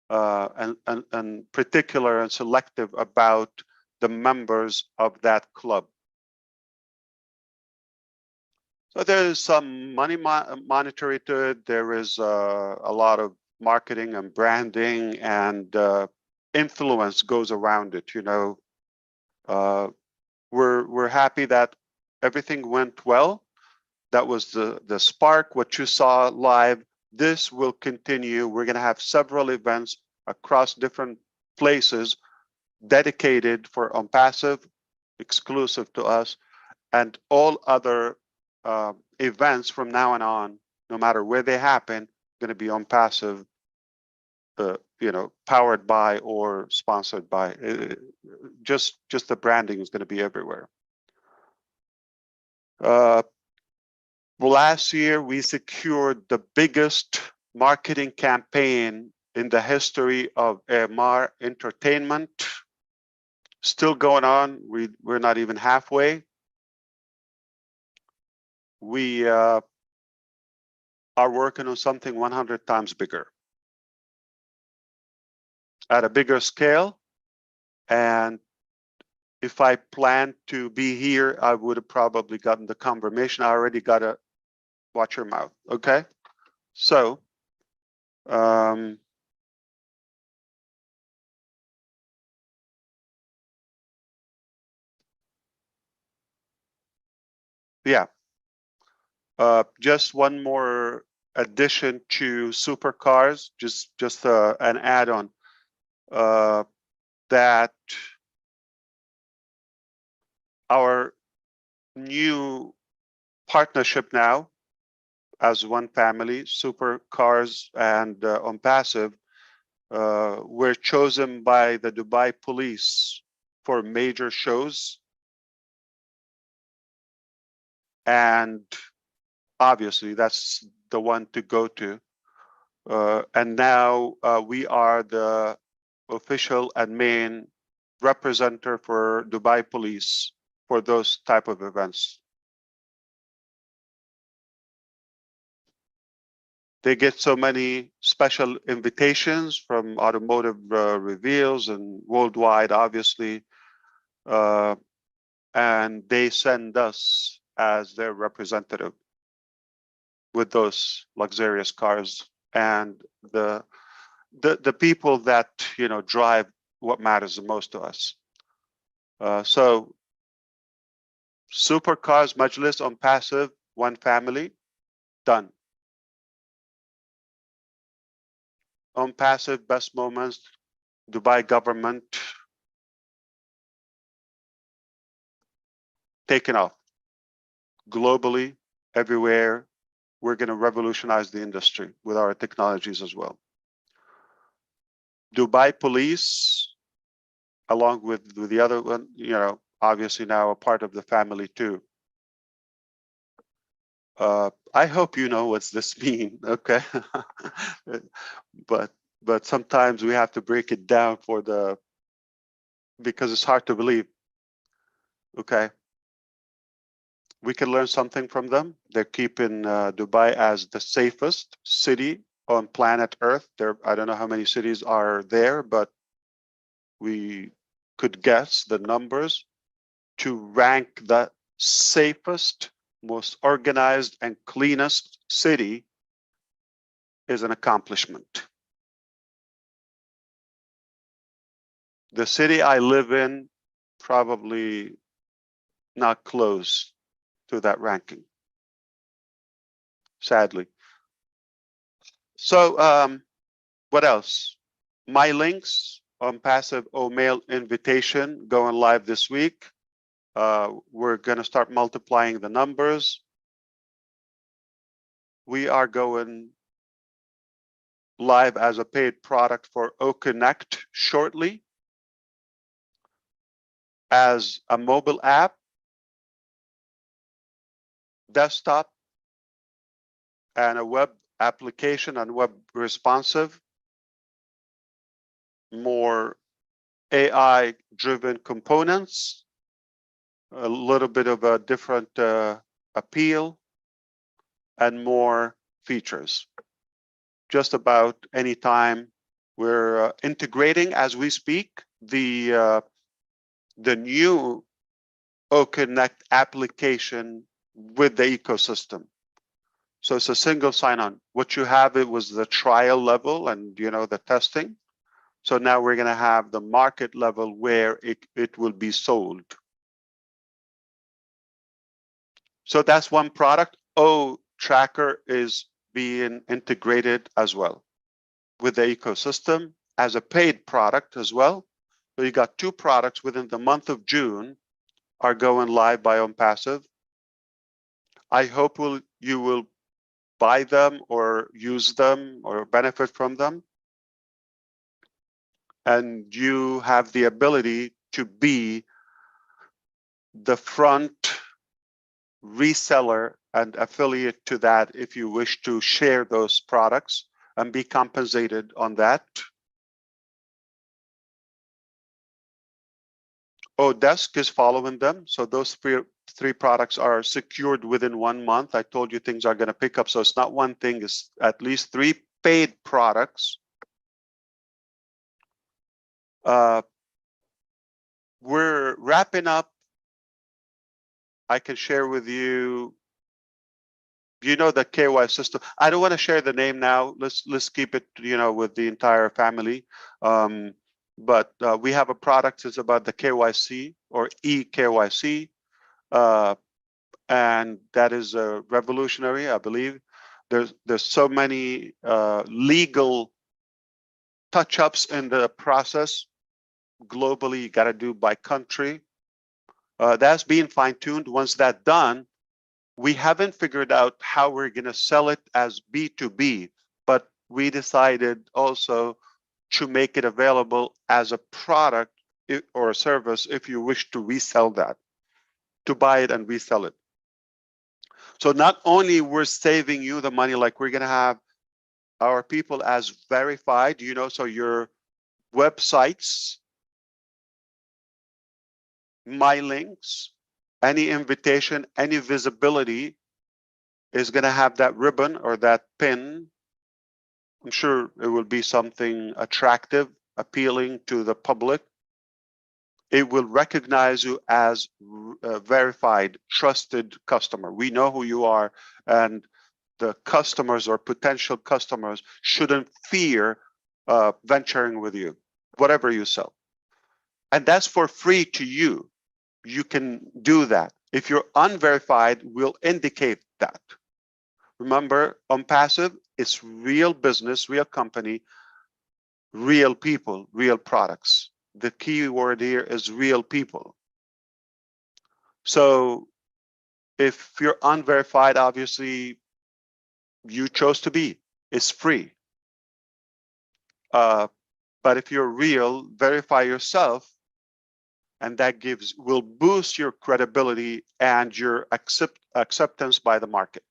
[SPEAKER 4] and particular and selective about the members of that club. So there is some money monetary to it. There is a lot of marketing and branding and influence goes around it. We're happy that everything went well. That was the spark, what you saw live. This will continue. We're going to have several events across different places dedicated for ONPASSIVE, exclusive to us, and all other events from now on, no matter where they happen, going to be ONPASSIVE, powered by or sponsored by. Just the branding is going to be everywhere. Last year, we secured the biggest marketing campaign in the history of AMR Entertainment. Still going on. We're not even halfway. We are working on something 100 times bigger, at a bigger scale. And if I planned to be here, I would have probably gotten the confirmation. I already got a watch your mouth. Okay. So, yeah. Just one more addition to supercars, just an add-on, that our new partnership now as one family, supercars and ONPASSIVE, were chosen by the Dubai police for major shows. And obviously, that's the one to go to. And now we are the official and main representative for Dubai police for those type of events. They get so many special invitations from automotive reveals and worldwide, obviously. And they send us as their representative with those luxurious cars and the people that drive what matters the most to us. So supercars majlis on passive, one family, done. On passive, best moments, Dubai government, taken off globally, everywhere. We're going to revolutionize the industry with our technologies as well. Dubai police, along with the other one, obviously now a part of the family too. I hope you know what's this mean, okay? but sometimes we have to break it down because it's hard to believe. Okay. We can learn something from them. They're keeping Dubai as the safest city on planet Earth. I don't know how many cities are there, but we could guess the numbers. To rank the safest, most organized, and cleanest city is an accomplishment. The city I live in, probably not close to that ranking, sadly. So what else? My links on passive Omail invitation going live this week. We're going to start multiplying the numbers. We are going live as a paid product for OConnect shortly as a mobile app, desktop, and a web application and web responsive, more AI driven components, a little bit of a different appeal, and more features. Just about any time we're integrating as we speak the new OConnect application with the ecosystem. So it's a single sign-on. What you have, it was the trial level and the testing. So now we're going to have the market level where it will be sold. So that's one product. Tracker is being integrated as well with the ecosystem as a paid product as well. So you got two products within the month of June are going live by ONPASSIVE. I hope you will buy them or use them or benefit from them. And you have the ability to be the front reseller and affiliate to that if you wish to share those products and be compensated on that. Odesk is following them. So those three products are secured within 1 month. I told you things are going to pick up. So it's not one thing, it's at least 3 paid products. We're wrapping up. I can share with you, the KY system. I don't want to share the name now. Let's keep it, with the entire family. But we have a product that's about the KYC or eKYC, and that is revolutionary, I believe. There's so many legal touch-ups in the process. Globally, you got to do by country. That's being fine-tuned. Once that's done, we haven't figured out how we're going to sell it as B2B, but we decided also to make it available as a product or a service if you wish to resell that, to buy it and resell it. So not only we're saving you the money, like we're going to have our people as verified, so your websites, my links, any invitation, any visibility is going to have that ribbon or that pin I'm sure it will be something attractive, appealing to the public. It will recognize you as a verified, trusted customer. We know who you are, and the customers or potential customers shouldn't fear venturing with you, whatever you sell. And that's for free to you. You can do that. If you're unverified, we'll indicate that. Remember, ONPASSIVE is real business, real company, real people, real products. The key word here is real people. So if you're unverified, obviously you chose to be. It's free. But if you're real, verify yourself, and that will boost your credibility and your acceptance by the market.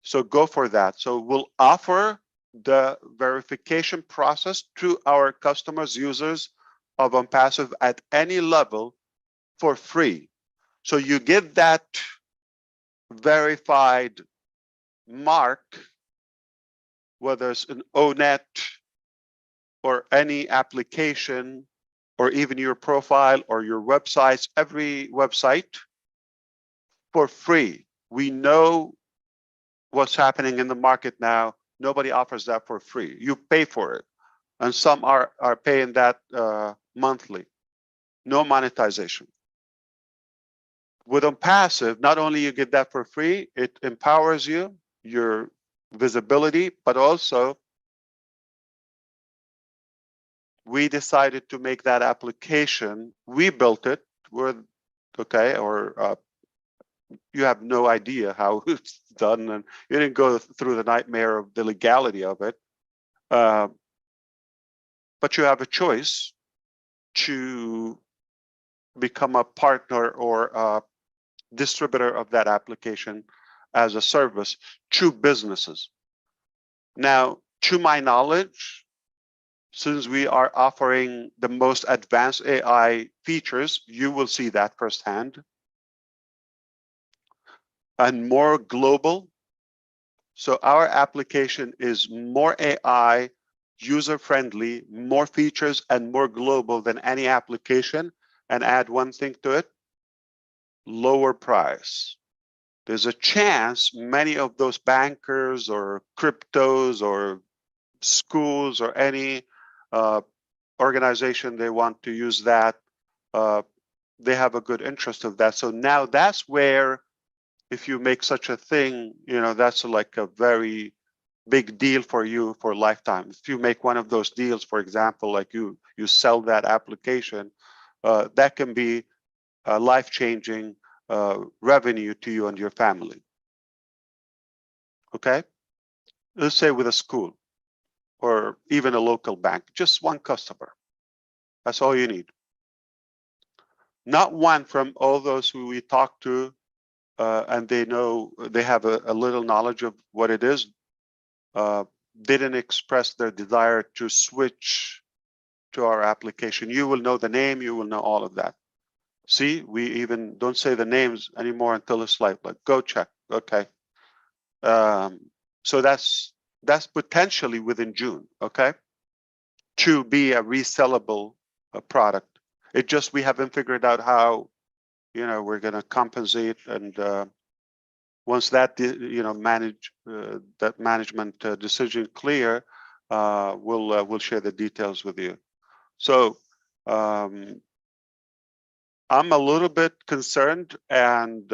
[SPEAKER 4] So go for that. So we'll offer the verification process to our customers, users of ONPASSIVE at any level for free. So you get that verified mark, whether it's an Onet or any application, or even your profile or your websites, every website, for free. We know what's happening in the market now. Nobody offers that for free. You pay for it. And some are paying that monthly. No monetization. With ONPASSIVE, not only you get that for free, it empowers you, your visibility, but also we decided to make that application. We built it. You have no idea how it's done, and you didn't go through the nightmare of the legality of it. But you have a choice to become a partner or a distributor of that application as a service to businesses. Now, to my knowledge, since we are offering the most advanced AI features, you will see that firsthand, and more global. So our application is more AI, user-friendly, more features, and more global than any application. And add one thing to it: lower price. There's a chance many of those bankers or cryptos or schools or any organization, they want to use that. They have a good interest of that. So now that's where, if you make such a thing, that's like a very big deal for you for a lifetime. If you make one of those deals, for example, like you sell that application, that can be a life-changing revenue to you and your family. Okay? Let's say with a school or even a local bank, just one customer. That's all you need. Not one from all those who we talk to, and they have a little knowledge of what it is. Didn't express their desire to switch to our application. You will know the name, you will know all of that. See, we even don't say the names anymore until it's like go check. Okay. So that's potentially within June, okay, to be a resellable product. It just, we haven't figured out how, we're going to compensate, and once that that management decision clear, we'll share the details with you. So I'm a little bit concerned and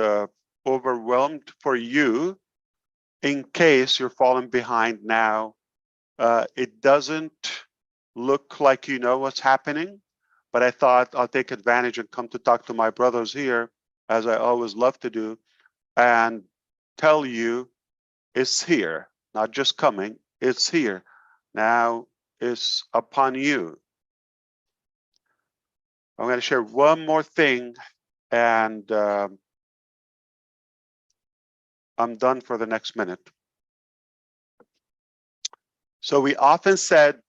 [SPEAKER 4] overwhelmed for you in case you're falling behind now. It doesn't look like you know what's happening, but I thought I'll take advantage and come to talk to my brothers here, as I always love to do, and tell you it's here, not just coming, it's here. Now it's upon you. I'm going to share one more thing, and I'm done for the next minute. So we often said,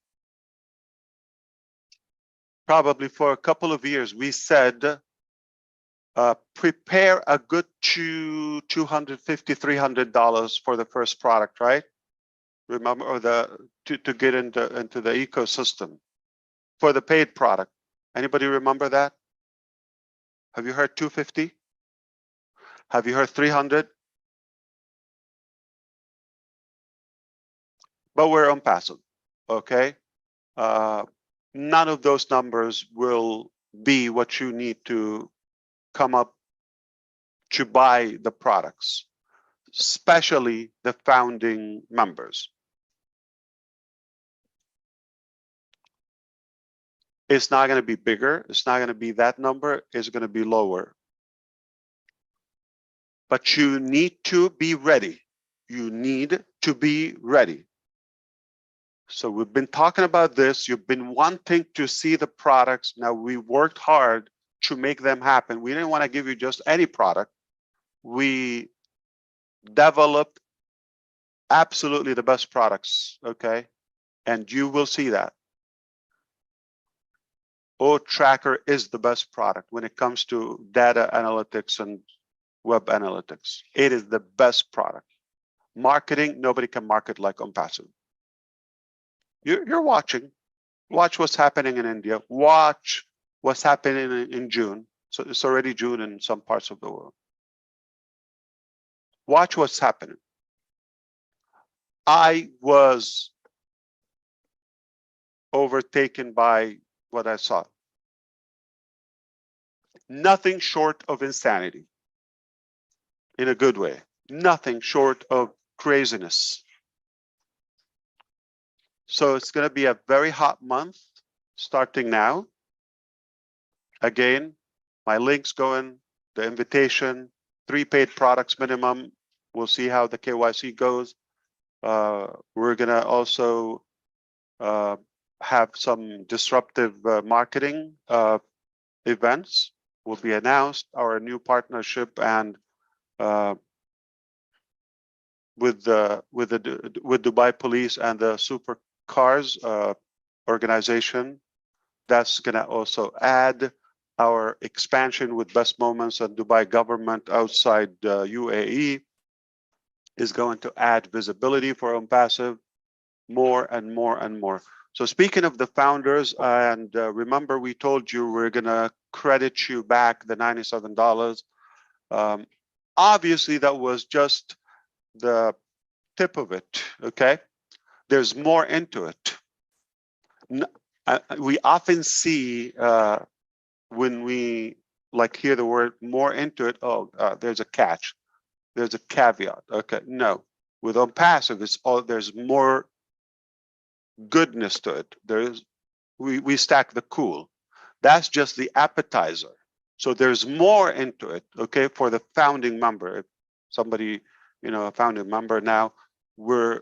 [SPEAKER 4] probably for a couple of years, we said, prepare a good $250, $300 for the first product, right? remember, or to get into the ecosystem for the paid product. Anybody remember that? Have you heard 250? Have you heard 300? But we're on passive, okay? None of those numbers will be what you need to come up to buy the products, especially the founding members. It's not going to be bigger. It's not going to be that number. It's going to be lower. But you need to be ready. You need to be ready. So we've been talking about this. You've been wanting to see the products. Now we worked hard to make them happen. We didn't want to give you just any product. We developed absolutely the best products, okay? And you will see that. OTracker is the best product when it comes to data analytics and web analytics. It is the best product. Marketing, nobody can market like ONPASSIVE. You're watching. Watch what's happening in India. Watch what's happening in June. So it's already June in some parts of the world. Watch what's happening. I was overtaken by what I saw. Nothing short of insanity. In a good way. Nothing short of craziness. So it's going to be a very hot month starting now. Again, my link's going, the invitation, 3 paid products minimum. We'll see how the KYC goes. We're going to also have some disruptive marketing events will be announced. Our new partnership and with Dubai Police and the Supercars organization. That's going to also add our expansion with Best Moments and Dubai government outside UAE is going to add visibility for ONPASSIVE more and more and more. So speaking of the founders, and remember we told you we're going to credit you back the $97. Obviously, that was just the tip of it, okay? There's more into it. We often see when we hear the word more into it, there's a catch, there's a caveat. Okay, no, with ONPASSIVE, there's more goodness to it. We stack the cool. That's just the appetizer. So there's more into it, okay, for the founding member. If somebody, a founding member now, we're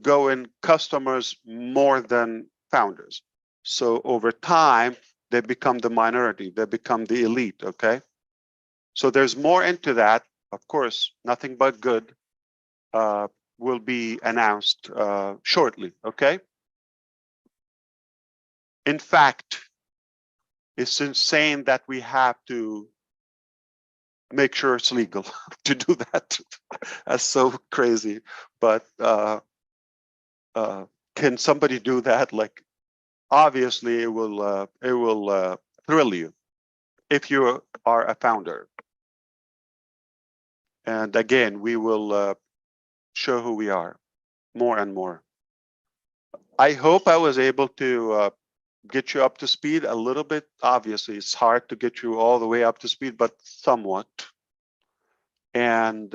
[SPEAKER 4] going customers more than founders. So over time, they become the minority, they become the elite, okay? So there's more into that. Of course, nothing but good will be announced shortly, okay? In fact, it's insane that we have to make sure it's legal to do that. That's so crazy. But can somebody do that? Obviously, it will thrill you if you are a founder. And again, we will show who we are more and more. I hope I was able to get you up to speed a little bit. Obviously, it's hard to get you all the way up to speed, but somewhat. And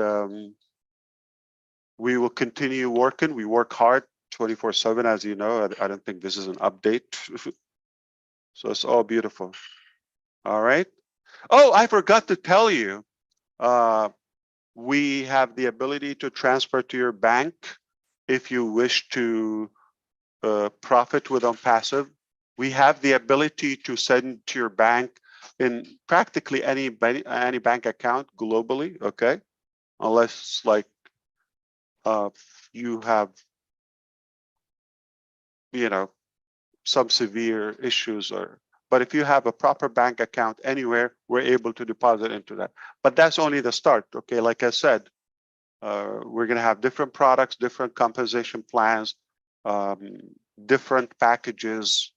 [SPEAKER 4] we will continue working. We work hard 24/7, as you know. I don't think this is an update. So it's all beautiful. All right. Oh, I forgot to tell you. We have the ability to transfer to your bank if you wish to profit with ONPASSIVE. We have the ability to send to your bank in practically any bank account globally, okay? Unless you have, some severe issues but if you have a proper bank account anywhere, we're able to deposit into that. But that's only the start, okay? Like I said, We're going to have different products, different compensation plans, different packages,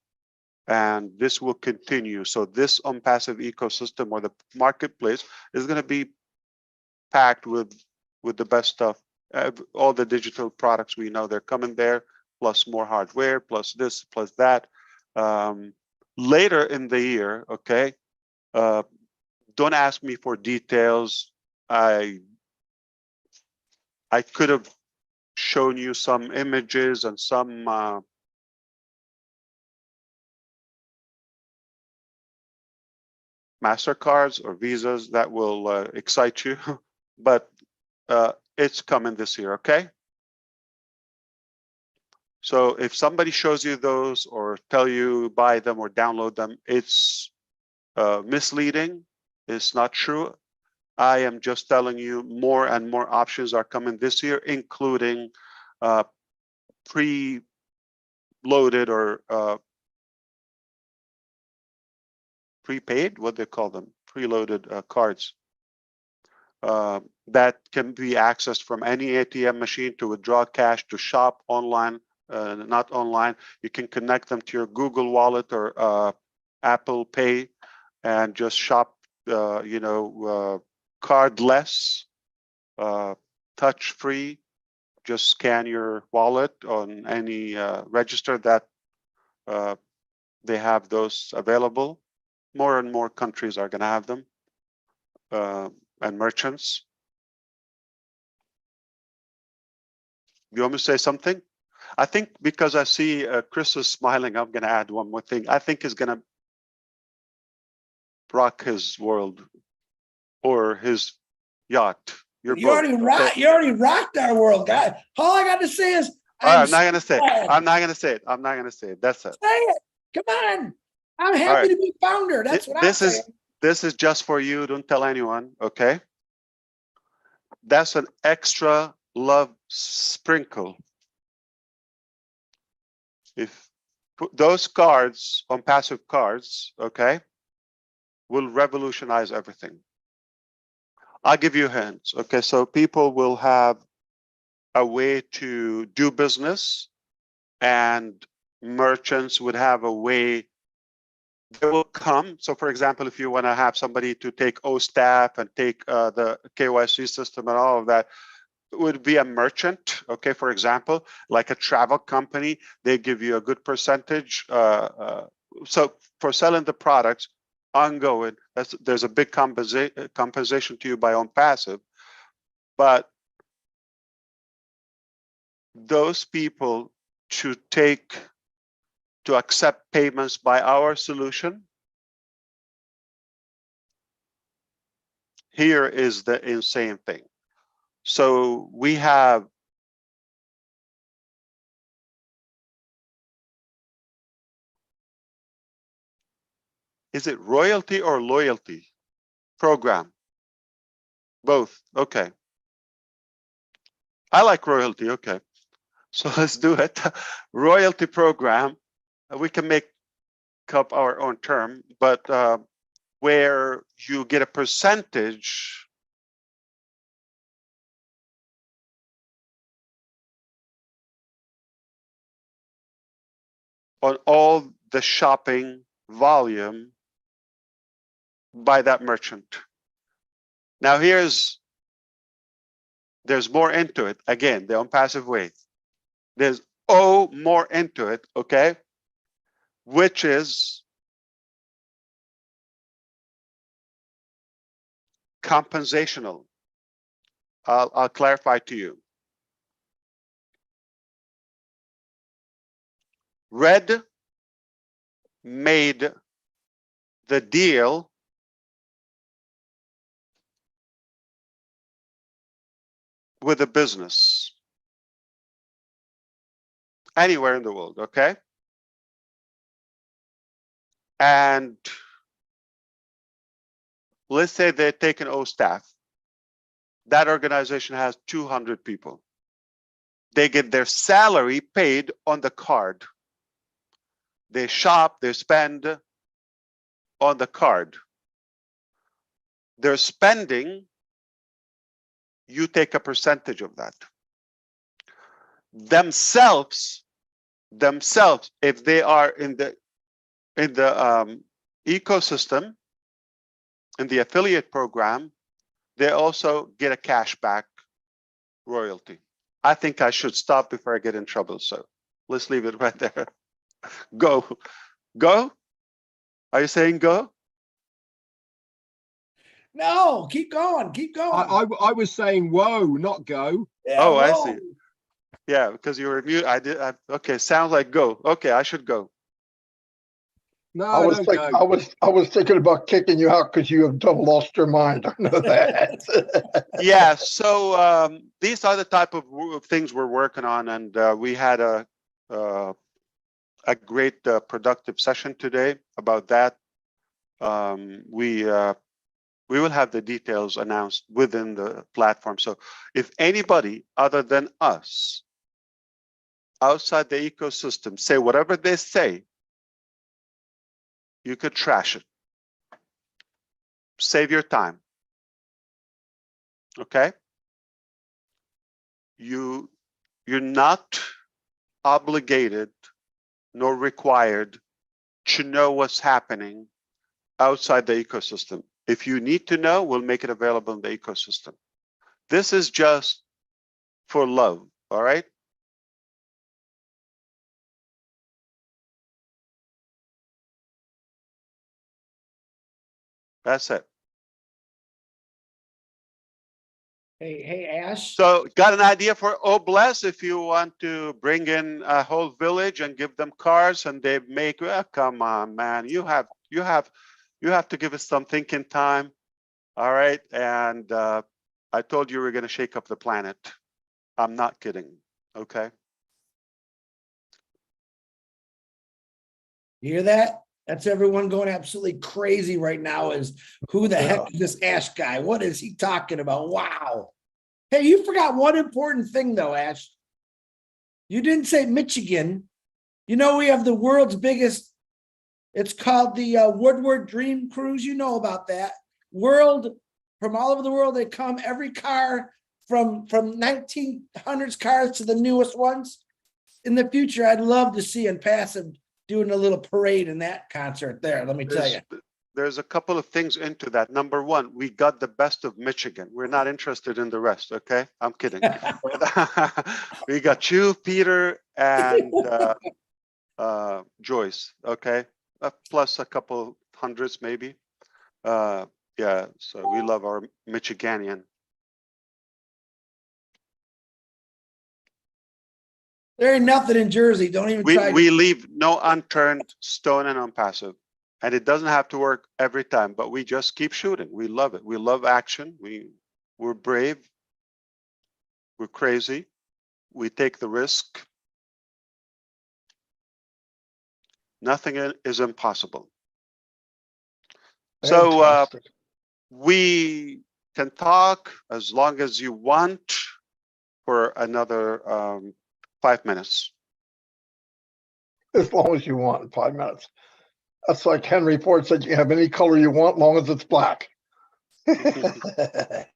[SPEAKER 4] and this will continue. So this ONPASSIVE ecosystem or the marketplace is going to be packed with the best stuff. All the digital products we know they're coming there, plus more hardware, plus this, plus that. Later in the year, okay, don't ask me for details. I could have shown you some images and some MasterCards or Visas that will excite you, but it's coming this year, okay? So if somebody shows you those or tell you buy them or download them, it's misleading. It's not true. I am just telling you more and more options are coming this year, including pre-loaded or prepaid, what they call them, preloaded cards that can be accessed from any ATM machine to withdraw cash, to shop online, not online. You can connect them to your Google Wallet or Apple Pay and just shop, cardless, touch-free. Just scan your wallet on any register that they have those available. More and more countries are going to have them, and merchants. You want me to say something? I think because I see Chris is smiling, I'm going to add one more thing. I think he's going to rock his world or his yacht.
[SPEAKER 3] You already rocked our world, guy. All I got to say is
[SPEAKER 4] I'm not going to say it. I'm not going to say it. I'm not going to say it. That's it.
[SPEAKER 3] Say it. Come on. I'm happy to be founder. That's what I'm saying.
[SPEAKER 4] This is just for you. Don't tell anyone, okay? That's an extra love sprinkle. If those cards, ONPASSIVE cards, okay, will revolutionize everything. I'll give you hints, okay? So people will have a way to do business, and merchants would have a way. They will come. So for example, if you want to have somebody to take OSTAF and take the KYC system and all of that, it would be a merchant, okay? For example, like a travel company, they give you a good percentage. So for selling the products ongoing, there's a big compensation to you by ONPASSIVE. But those people to accept payments by our solution, here is the insane thing. So we have is it royalty or loyalty program? Both. Okay. I like royalty. Okay. So let's do it. Royalty program. We can make up our own term, but where you get a percentage on all the shopping volume by that merchant. Now there's more into it. Again, the ONPASSIVE way. There's more into it, okay? Which is compensational. I'll clarify to you. Red made the deal with a business anywhere in the world, okay? And let's say they're taking OSTAF. That organization has 200 people. They get their salary paid on the card. They shop, they spend on the card. Their spending you take a percentage of that. Themselves, if they are in the ecosystem, in the affiliate program, they also get a cashback royalty. I think I should stop before I get in trouble. So let's leave it right there. Go. Are you saying go?
[SPEAKER 3] No, keep going, keep going.
[SPEAKER 2] I was saying whoa, not go.
[SPEAKER 3] Yeah,
[SPEAKER 4] Oh, I
[SPEAKER 3] whoa.
[SPEAKER 4] see. Yeah, because you were mute. Okay, sounds like go. Okay, I should go.
[SPEAKER 2] No,
[SPEAKER 1] I was
[SPEAKER 2] don't
[SPEAKER 1] thinking,
[SPEAKER 2] go.
[SPEAKER 1] I was thinking about kicking you out because you have double lost your mind. I know that.
[SPEAKER 4] Yeah, so these are the type of things we're working on, and we had a great productive session today about that. We will have the details announced within the platform. So if anybody other than us outside the ecosystem say whatever they say, you could trash it. Save your time. Okay? You're not obligated nor required to know what's happening outside the ecosystem. If you need to know, we'll make it available in the ecosystem. This is just for love, all right? That's it.
[SPEAKER 3] Hey, Ash.
[SPEAKER 4] So got an idea for Obless if you want to bring in a whole village and give them cars and they make, well, come on, man, you have to give us some thinking time. All right. And I told you we're going to shake up the planet. I'm not kidding. Okay.
[SPEAKER 3] You hear that? That's everyone going absolutely crazy right now is who the heck is this Ash guy? What is he talking about? Wow. Hey, you forgot one important thing though, Ash. You didn't say Michigan. You know, we have the world's biggest, it's called the Woodward Dream Cruise. You know about that. From all over the world, they come, every car from 1900s cars to the newest ones. In the future, I'd love to see ONPASSIVE doing a little parade in that concert there, let me tell you.
[SPEAKER 4] There's a couple of things into that. Number one, we got the best of Michigan. We're not interested in the rest, okay? I'm kidding. We got you, Peter, and Joyce, okay? Plus a couple hundreds maybe. Yeah, so we love our Michiganian.
[SPEAKER 3] There ain't nothing in Jersey. Don't even try.
[SPEAKER 4] We leave no unturned stone in ONPASSIVE. And it doesn't have to work every time, but we just keep shooting. We love it. We love action. We're brave. We're crazy. We take the risk. Nothing is impossible. So
[SPEAKER 1] Fantastic.
[SPEAKER 4] we can talk as long as you want for another 5 minutes.
[SPEAKER 1] As long as you want in 5 minutes. That's like Henry Ford said, you can have any color you want, long as it's black. Oh, that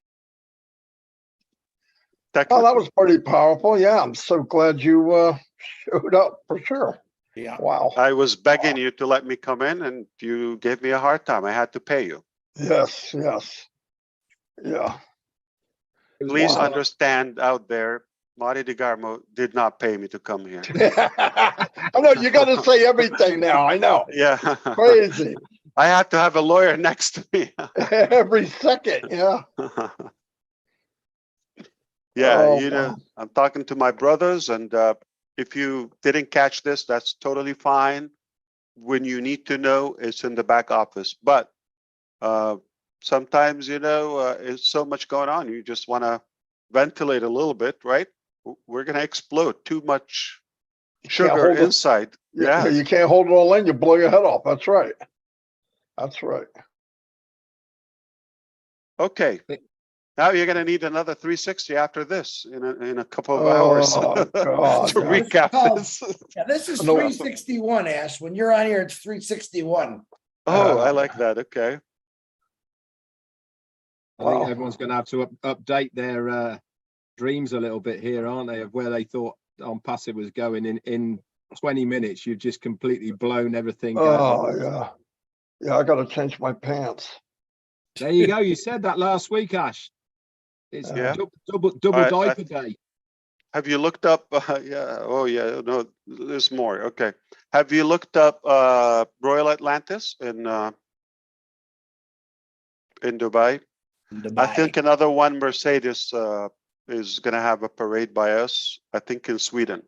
[SPEAKER 1] was pretty powerful. Yeah, I'm so glad you showed up for sure.
[SPEAKER 3] Yeah.
[SPEAKER 1] Wow.
[SPEAKER 4] I was begging you to let me come in and you gave me a hard time. I had to pay you.
[SPEAKER 1] Yes, yes. Yeah.
[SPEAKER 4] Please understand out there, Marty DeGarmo did not pay me to come here.
[SPEAKER 1] I know you got to say everything now. I know.
[SPEAKER 4] Yeah.
[SPEAKER 1] Crazy.
[SPEAKER 4] I had to have a lawyer next to me.
[SPEAKER 1] Every second. Yeah.
[SPEAKER 4] Yeah,
[SPEAKER 1] Oh,
[SPEAKER 4] you know,
[SPEAKER 1] wow.
[SPEAKER 4] I'm talking to my brothers, and if you didn't catch this, that's totally fine. When you need to know, it's in the back office. But sometimes, you know, it's so much going on. You just want to ventilate a little bit, right? We're going to explode. Too much sugar inside.
[SPEAKER 1] Yeah. You can't hold it all in. You blow your head off. That's right. That's right.
[SPEAKER 4] Okay. Now you're going to need another 360 after this in a couple of hours
[SPEAKER 1] God,
[SPEAKER 4] to recap this.
[SPEAKER 3] Yeah, this is 361, Ash. When you're on here, it's 361.
[SPEAKER 4] Oh, I like that. Okay.
[SPEAKER 2] I think
[SPEAKER 1] Wow.
[SPEAKER 2] everyone's going to have to update their dreams a little bit here, aren't they, of where they thought on passive was going in 20 minutes. You've just completely blown everything.
[SPEAKER 1] Oh, yeah. Yeah, I got to change my pants.
[SPEAKER 2] There you go. You said that last week, Ash. It's
[SPEAKER 4] Yeah.
[SPEAKER 2] double
[SPEAKER 4] I-
[SPEAKER 2] diaper day.
[SPEAKER 4] Have you looked up? Yeah. Oh, yeah. No, there's more. Okay. Have you looked up Royal Atlantis in Dubai? I think another one, Mercedes, is going to have a parade by us. I think in Sweden.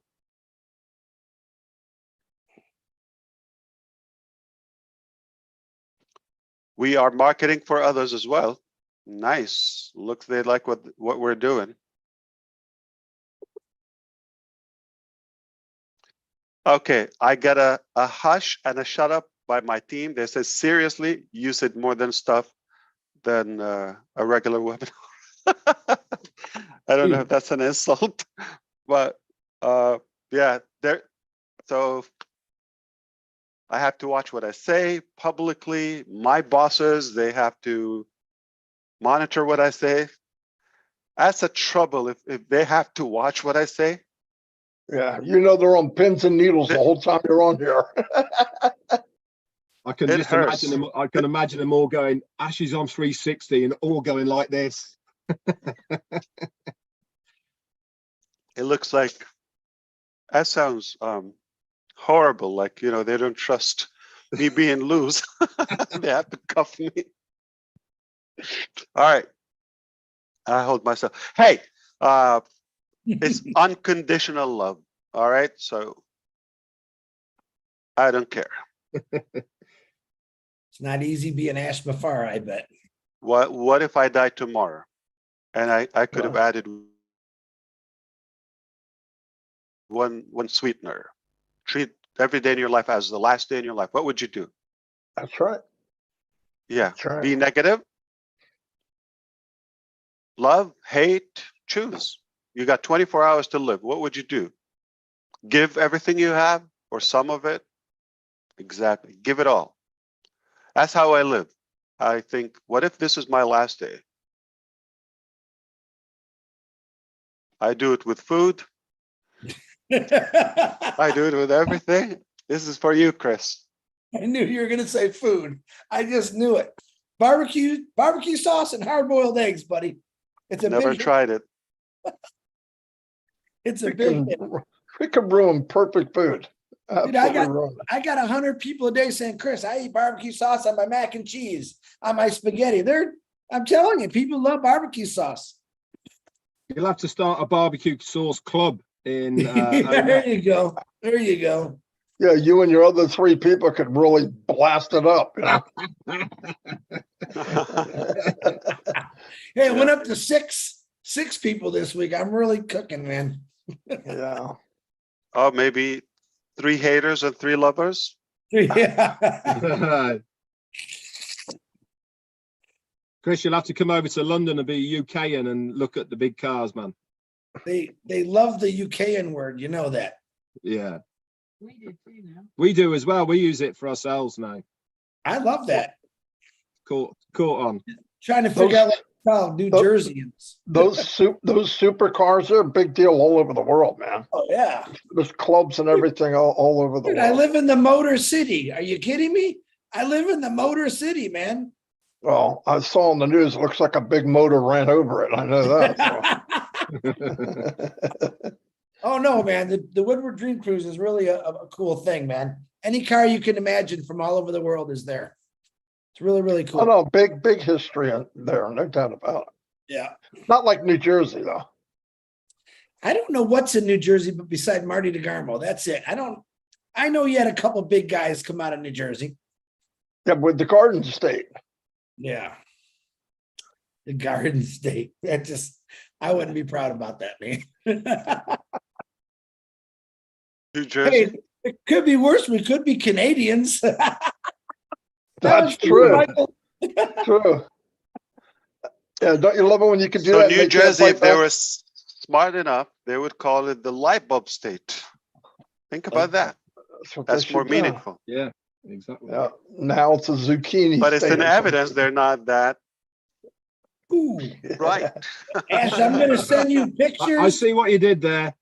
[SPEAKER 4] We are marketing for others as well. Nice. Look, they like what we're doing. Okay, I got a hush and a shut up by my team. They said, seriously, you said more than stuff than a regular webinar. I don't know if that's an insult, but yeah, there. So I have to watch what I say publicly. My bosses, they have to monitor what I say. That's a trouble if they have to watch what I say.
[SPEAKER 1] Yeah, you know they're on pins and needles the whole time you're on here.
[SPEAKER 2] I can
[SPEAKER 4] It
[SPEAKER 2] just
[SPEAKER 4] hurts.
[SPEAKER 2] imagine them. I can imagine them all going, Ash is on 360 and all going like this.
[SPEAKER 4] It looks like that sounds horrible. Like, you know, they don't trust me being loose. They have to cuff me. All right. I hold myself. Hey, it's unconditional love. All right. So I don't care.
[SPEAKER 3] It's not easy being Ash Mafar, I bet.
[SPEAKER 4] What if I die tomorrow? And I could have added one sweetener. Treat every day in your life as the last day in your life. What would you do?
[SPEAKER 1] That's right.
[SPEAKER 4] Yeah.
[SPEAKER 1] That's right.
[SPEAKER 4] Be negative. Love, hate, choose. You got 24 hours to live. What would you do? Give everything you have or some of it? Exactly. Give it all. That's how I live. I think, what if this is my last day? I do it with food. I do it with everything. This is for you, Chris.
[SPEAKER 3] I knew you were going to say food. I just knew it. Barbecue sauce and hard-boiled eggs, buddy. It's a
[SPEAKER 4] Never
[SPEAKER 3] big hit.
[SPEAKER 4] tried it.
[SPEAKER 3] It's a big hit.
[SPEAKER 1] We can ruin perfect food.
[SPEAKER 3] Dude,
[SPEAKER 1] Absolutely ruin it.
[SPEAKER 3] I got 100 people a day saying, Chris, I eat barbecue sauce on my mac and cheese, on my spaghetti. I'm telling you, people love barbecue sauce.
[SPEAKER 2] You'll have to start a barbecue sauce club in.
[SPEAKER 3] There you go. There you go.
[SPEAKER 1] Yeah, you and your other 3 people could really blast it up. You know?
[SPEAKER 3] Hey, it went up to six people this week. I'm really cooking, man.
[SPEAKER 1] Yeah.
[SPEAKER 4] Oh, maybe 3 haters and 3 lovers.
[SPEAKER 3] Yeah.
[SPEAKER 2] Chris, you'll have to come over to London and be UKian and look at the big cars, man.
[SPEAKER 3] They love the UKian word, you know that.
[SPEAKER 2] Yeah. We do too now. We do as well. We use it for ourselves now.
[SPEAKER 3] I love that.
[SPEAKER 2] Caught on.
[SPEAKER 3] Trying to figure out what to call New Jerseyans.
[SPEAKER 1] Those supercars are a big deal all over the world, man.
[SPEAKER 3] Oh yeah.
[SPEAKER 1] There's clubs and everything all over the
[SPEAKER 3] Dude,
[SPEAKER 1] world.
[SPEAKER 3] I live in the Motor City. Are you kidding me? I live in the Motor City, man.
[SPEAKER 1] Well, I saw on the news, it looks like a big motor ran over it. I know that. So.
[SPEAKER 3] Oh no, man. The Woodward Dream Cruise is really a cool thing, man. Any car you can imagine from all over the world is there. It's really, really cool.
[SPEAKER 1] I know, big history in there, no doubt about it.
[SPEAKER 3] Yeah.
[SPEAKER 1] Not like New Jersey, though.
[SPEAKER 3] I don't know what's in New Jersey, but beside Marty DeGarmo, that's it. I know you had a couple big guys come out of New Jersey.
[SPEAKER 1] Yeah, with the Garden State.
[SPEAKER 3] Yeah. The Garden State. I wouldn't be proud about that, man.
[SPEAKER 4] New Jersey.
[SPEAKER 3] Hey, it could be worse. We could be Canadians.
[SPEAKER 1] That's true. True. Yeah, don't you love it when you can do
[SPEAKER 4] So
[SPEAKER 1] that? and
[SPEAKER 4] New
[SPEAKER 1] they can't
[SPEAKER 4] Jersey,
[SPEAKER 1] fight
[SPEAKER 4] if they
[SPEAKER 1] back?
[SPEAKER 4] were smart enough, they would call it the light bulb state. Think about that.
[SPEAKER 1] what they
[SPEAKER 4] That's more
[SPEAKER 1] should do.
[SPEAKER 4] meaningful.
[SPEAKER 2] Yeah, exactly.
[SPEAKER 1] Yeah. Now it's a zucchini
[SPEAKER 4] But it's
[SPEAKER 1] state
[SPEAKER 4] an
[SPEAKER 1] or
[SPEAKER 4] evidence
[SPEAKER 1] something.
[SPEAKER 4] they're not that
[SPEAKER 3] Ooh,
[SPEAKER 4] Right.
[SPEAKER 3] Ash, I'm gonna send you
[SPEAKER 2] I
[SPEAKER 3] pictures.
[SPEAKER 2] see what you did there.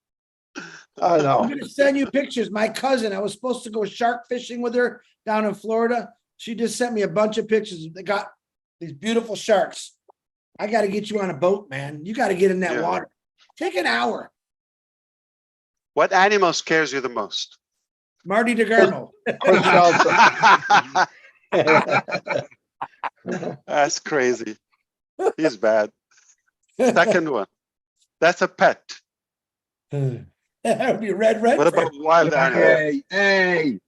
[SPEAKER 1] I
[SPEAKER 3] I'm
[SPEAKER 1] know.
[SPEAKER 3] gonna send you pictures. My cousin, I was supposed to go shark fishing with her down in Florida. She just sent me a bunch of pictures. They got these beautiful sharks. I gotta get you on a boat, man. You gotta get in that
[SPEAKER 4] Yeah.
[SPEAKER 3] water. Take an hour.
[SPEAKER 4] What animal scares you the most?
[SPEAKER 3] Marty DeGarmo.
[SPEAKER 1] Chris Johnson.
[SPEAKER 4] That's crazy. He's bad. Second one. That's a pet.
[SPEAKER 3] That would be Red
[SPEAKER 4] What
[SPEAKER 3] Redfern.
[SPEAKER 4] about wild animal?
[SPEAKER 2] Hey,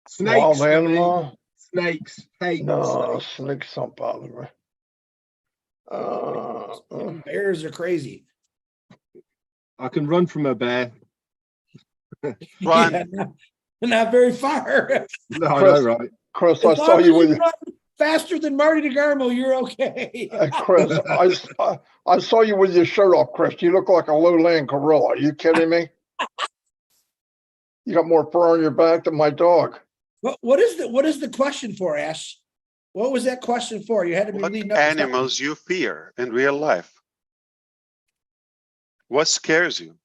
[SPEAKER 2] snakes.
[SPEAKER 1] Wild
[SPEAKER 2] for me.
[SPEAKER 1] animal?
[SPEAKER 2] Snakes. Hate
[SPEAKER 1] No,
[SPEAKER 2] snakes.
[SPEAKER 1] snakes don't bother me.
[SPEAKER 3] Bears are crazy.
[SPEAKER 2] I can run from a bear.
[SPEAKER 4] Run.
[SPEAKER 3] Yeah, not very far.
[SPEAKER 2] No, I
[SPEAKER 1] Chris,
[SPEAKER 2] know, right?
[SPEAKER 1] Chris,
[SPEAKER 3] As
[SPEAKER 1] I saw
[SPEAKER 3] long
[SPEAKER 1] you
[SPEAKER 3] as
[SPEAKER 1] with
[SPEAKER 3] you run faster than Marty DeGarmo, you're okay.
[SPEAKER 1] Chris. I saw you with your shirt off, Chris. You look like a lowland gorilla. Are you kidding me? You got more fur on your back than my dog.
[SPEAKER 3] What is the question for, Ash? What was that question for? You had to be
[SPEAKER 4] What
[SPEAKER 3] leading up to something.
[SPEAKER 4] animals you fear in real life? What scares you?